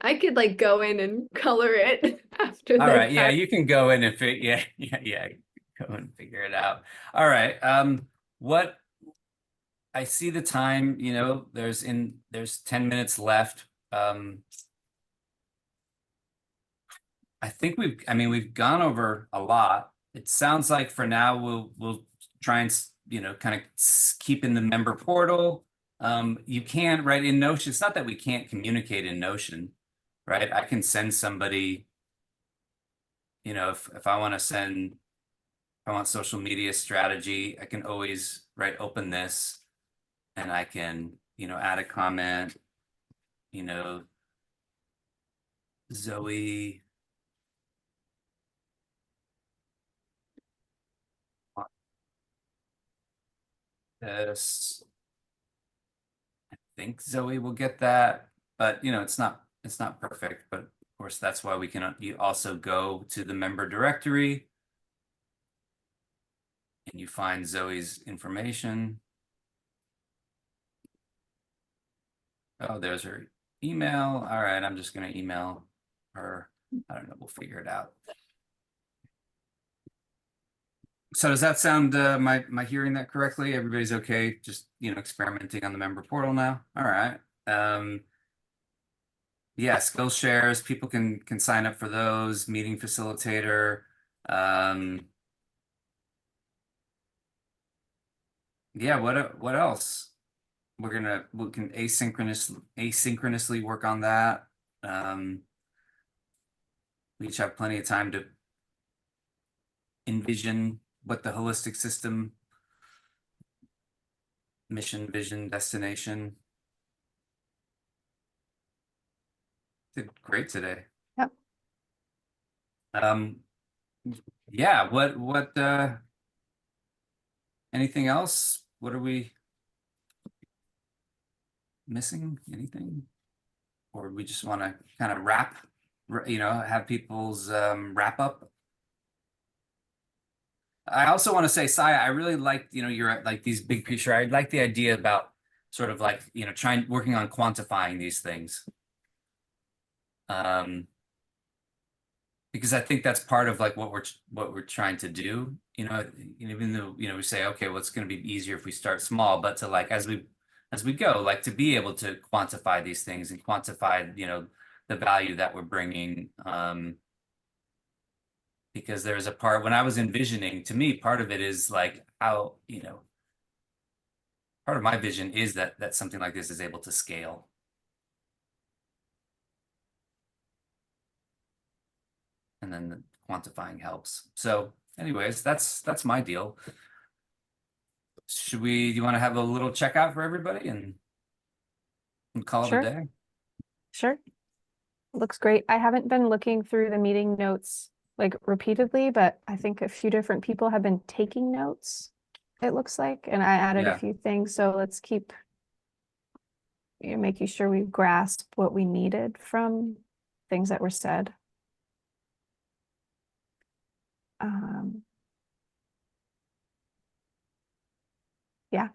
I could like go in and color it after All they right, yeah, pass. you can go in and yeah, go and figure it out. All right, what I see the time, there's 10 minutes left. I think we've gone over a lot. It sounds like for now we'll try and kind of keep in the member portal. You can write in Notion. It's not that we can't communicate in Notion, right? I can send somebody, if I want to send, if I want social media strategy, I can always open this and I can, add a comment, Zoe. This, I think Zoe will get that, but it's not perfect, but of course that's why we can you also go to the member directory and you find Zoe's information. Oh, there's her email. All right, I'm just gonna email her. I don't know, we'll figure it out. So does that sound, am I hearing that correctly? Everybody's okay, just experimenting on the member portal now? All right. Yeah, skill shares, people can sign up for those, meeting facilitator. Yeah, what else? We can asynchronously work on that. We each have plenty of time to envision what the holistic system, mission, vision, destination. Did great today. Yep. Yeah, what anything else? What are we missing? Anything? Or we just want to kind of have people's wrap up? I also want to say, Saya, I really like, you're like these big picture. I like the idea about sort of like, working on quantifying these things. Because I think that's part of like what we're trying to do, even though, we say, okay, well, it's going to be easier if we start small, but to like, as we go, like to be able to quantify these things and quantify, the value that we're bringing. Because there's a part when I was envisioning, to me, part of it is like how, part of my vision is that something like this is able to scale. And then the quantifying helps. So anyways, that's my deal. Do you want to have a little checkout for everybody and call it Sure. a day? Sure. Looks great. I haven't been looking through the meeting notes like repeatedly, but I think a few different people have been taking notes, it looks like, and I added a Yeah. few things. So let's keep making sure we grasp what we needed from things that were said. Yeah.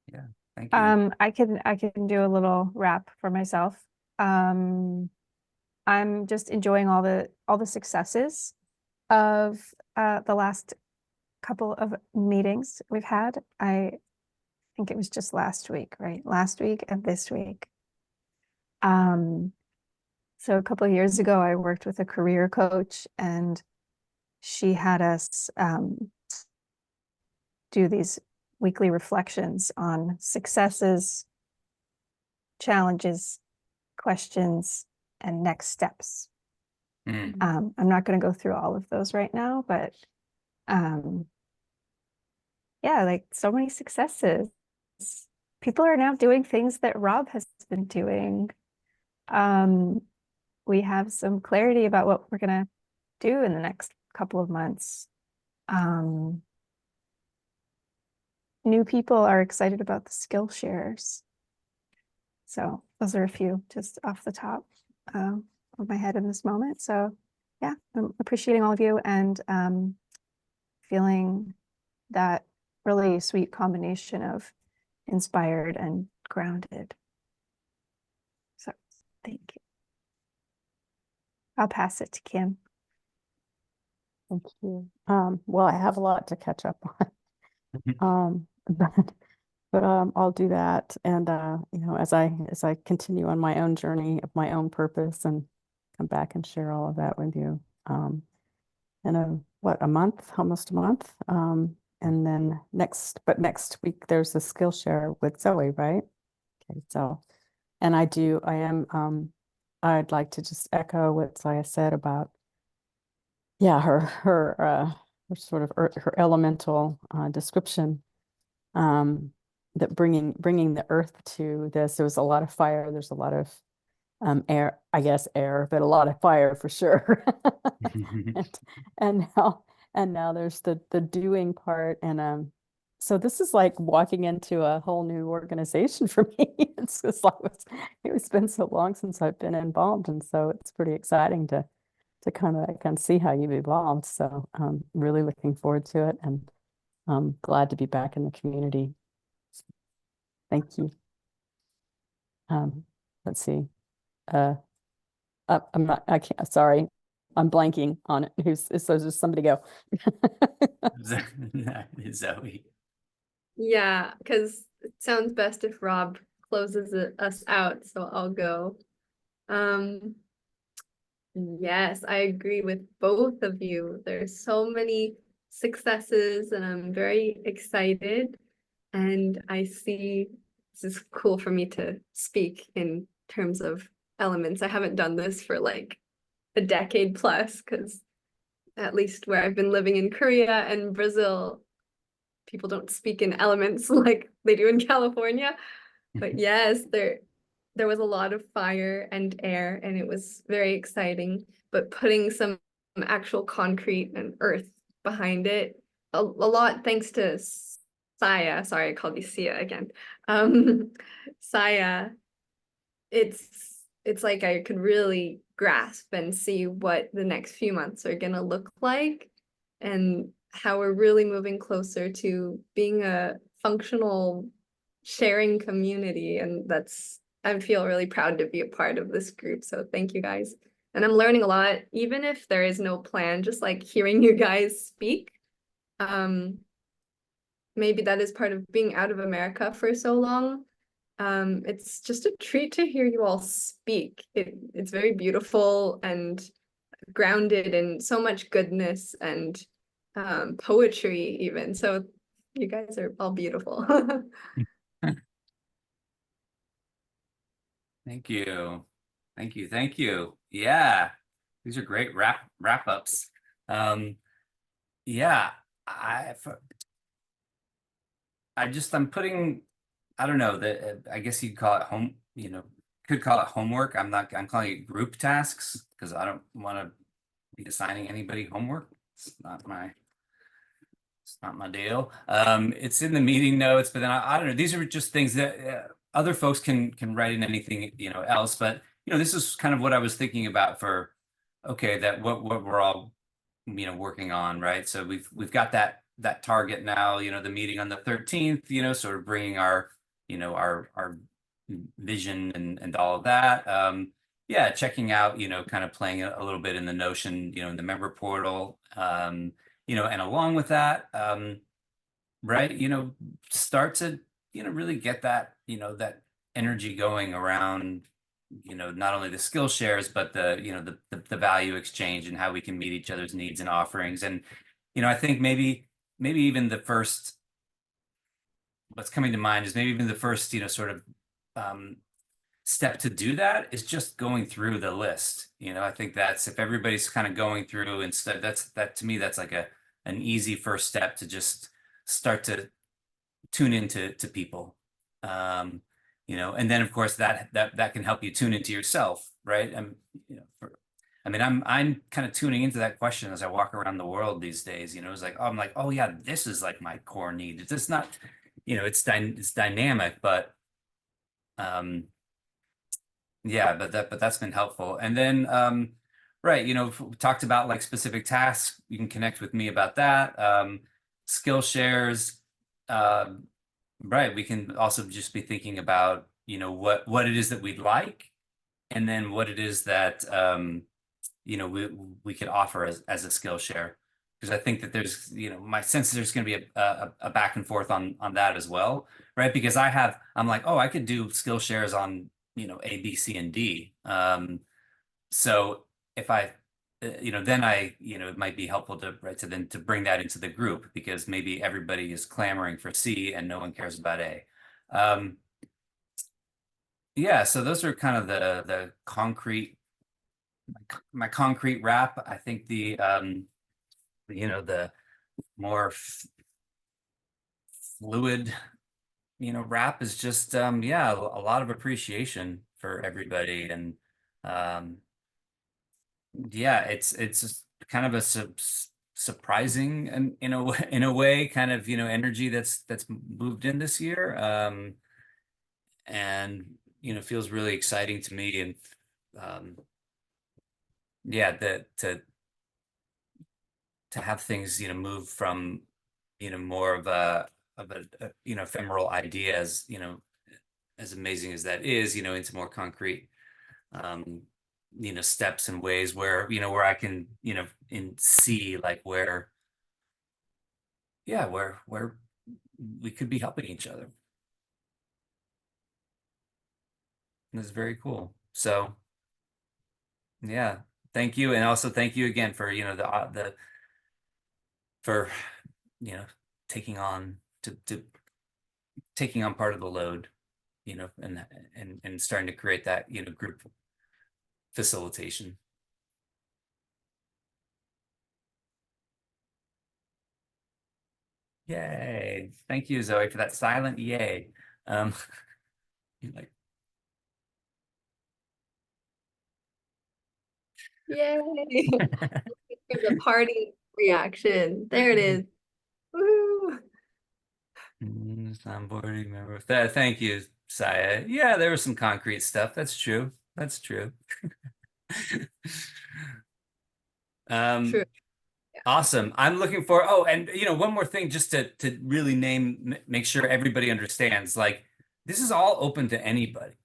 Yeah. Thank you. I can do a little wrap for myself. I'm just enjoying all the successes of the last couple of meetings we've had. I think it was just last week, right? Last week and this week. So a couple of years ago, I worked with a career coach, and she had us do these weekly reflections on successes, challenges, questions, and next steps. Mm. I'm not going to go through all of those right now, but yeah, like so many successes. People are now doing things that Rob has been doing. We have some clarity about what we're going to do in the next couple of months. New people are excited about the skill shares. So those are a few just off the top of my head in this moment. So yeah, I'm appreciating all of you and feeling that really sweet combination of inspired and grounded. So thank you. I'll pass it to Kim. Thank you. Well, I have a lot to catch up on. But I'll do that. And you know, as I continue on my own journey of my own purpose and come back and share all of that with you. In a month, almost a month. And then next week there's a Skillshare with Zoe, right? Okay, so and I'd like to just echo what Zaya said about her sort of her elemental description, that bringing the earth to this. There was a lot of fire, there's a lot of air, I guess air, but a lot of fire for sure. and now there's the doing part. And so this is like walking into a whole new organization for me. It's just like it's been so long since I've been involved, and so it's pretty exciting to kind of see how you've evolved. So I'm really looking forward to it, and I'm glad to be back in the community. Thank you. Let's see. I can't, sorry, I'm blanking on it. So just somebody go. Zoe. Yeah, because it sounds best if Rob closes us out, so I'll go. Yes, I agree with both of you. There's so many successes, and I'm very excited. And I see this is cool for me to speak in terms of elements. I haven't done this for like a decade plus, because at least where I've been living in Korea and Brazil, people don't speak in elements like they do in California. But yes, there was a lot of fire and air, and it was very exciting. But putting some actual concrete and earth behind it, a lot thanks to Saya. Sorry, I called you Sia again. Saya, it's like I could really grasp and see what the next few months are gonna look like, and how we're really moving closer to being a functional sharing community. And I feel really proud to be a part of this group. So thank you guys. And I'm learning a lot, even if there is no plan, just like hearing you guys speak. Maybe that is part of being out of America for so long. It's just a treat to hear you all speak. It's very beautiful and grounded in so much goodness and poetry even. So you guys are all beautiful. Thank you. Thank you. Thank you. Yeah. These are great wrap ups. Yeah, I'm putting, I don't know, that I guess you'd call it could call it homework. I'm calling it group tasks, because I don't want to be assigning anybody homework. It's not my deal. It's in the meeting notes, but then I don't know. These are just things that other folks can write in anything else. But this is kind of what I was thinking about for, okay, that what we're all working on, right? So we've got that target now. The meeting on the 13th. Sort of bringing our our vision and all of that. Yeah, checking out. Kind of playing a little bit in the Notion. In the member portal. And along with that, right, start to, really get that, that energy going around, not only the skill shares, but the, the value exchange and how we can meet each other's needs and offerings. And, I think maybe even the first, what's coming to mind is maybe even the first, sort of, step to do that is just going through the list. I think that's, if everybody's kind of going through instead, that to me, that's like an easy first step to just start to tune into people. And then of course that can help you tune into yourself, right? I'm kind of tuning into that question as I walk around the world these days. It's like, I'm like, oh yeah, this is like my core need. It's just not, it's dynamic, but Yeah, but that's been helpful. And then right, if we talked about like specific tasks, you can connect with me about that. Skill shares. Right, we can also just be thinking about, what it is that we'd like, and then what it is that we could offer as a skill share. Because I think that there's, my sense is there's going to be a back and forth on that as well, right? Because I'm like, oh, I could do skill shares on, A, B, C, and D. So if then it might be helpful to bring that into the group, because maybe everybody is clamoring for C and no one cares about A. Yeah, so those are kind of the concrete, my concrete wrap. I think the more fluid, wrap is just yeah, a lot of appreciation for everybody. And yeah, it's just kind of a surprising, and in a way kind of energy that's moved in this year, and feels really exciting to me. And yeah, that to have things move from more of a ephemeral idea, as amazing as that is, into more concrete steps and ways where I can see like where we could be helping each other. And it's very cool. So yeah, thank you. And also thank you again for for taking on taking on part of the load, and starting to create that group facilitation. Yay. Thank you, Zoe, for that silent yay. You're like, Yay! For the party reaction. There it is. Woo! Soundboarding member. Thank you, Saya. Yeah, there was some concrete stuff. That's true. That's true. True. Awesome. I'm looking for, oh, and one more thing, just to really make sure everybody understands, like, this is all open to anybody.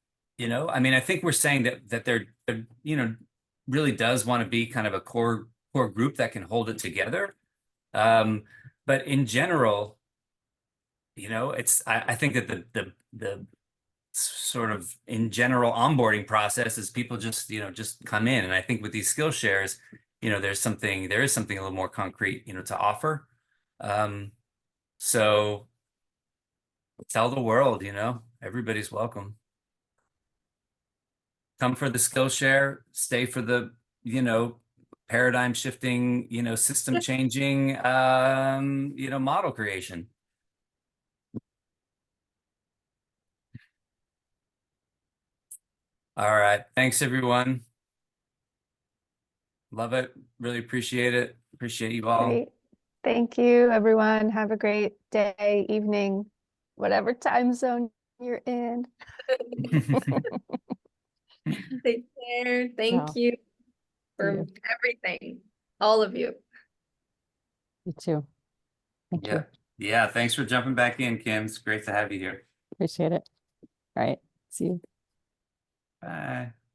I mean, I think we're saying that there really does want to be kind of a core group that can hold it together. But in general, I think that the sort of in general onboarding process is people just come in. And I think with these skill shares, there is something a little more concrete to offer. So tell the world, everybody's welcome. Come for the skill share, stay for the paradigm shifting, system changing model creation. All right. Thanks, everyone. Love it. Really appreciate it. Appreciate you all. Great. Thank you, everyone. Have a great day, evening, whatever time zone you're in. Take care. Thank Wow. you for you. everything. All of you. You too. Thank you. Yeah. Thanks for jumping back in, Kim. It's great to have you here. Appreciate it. All right. See you. Bye.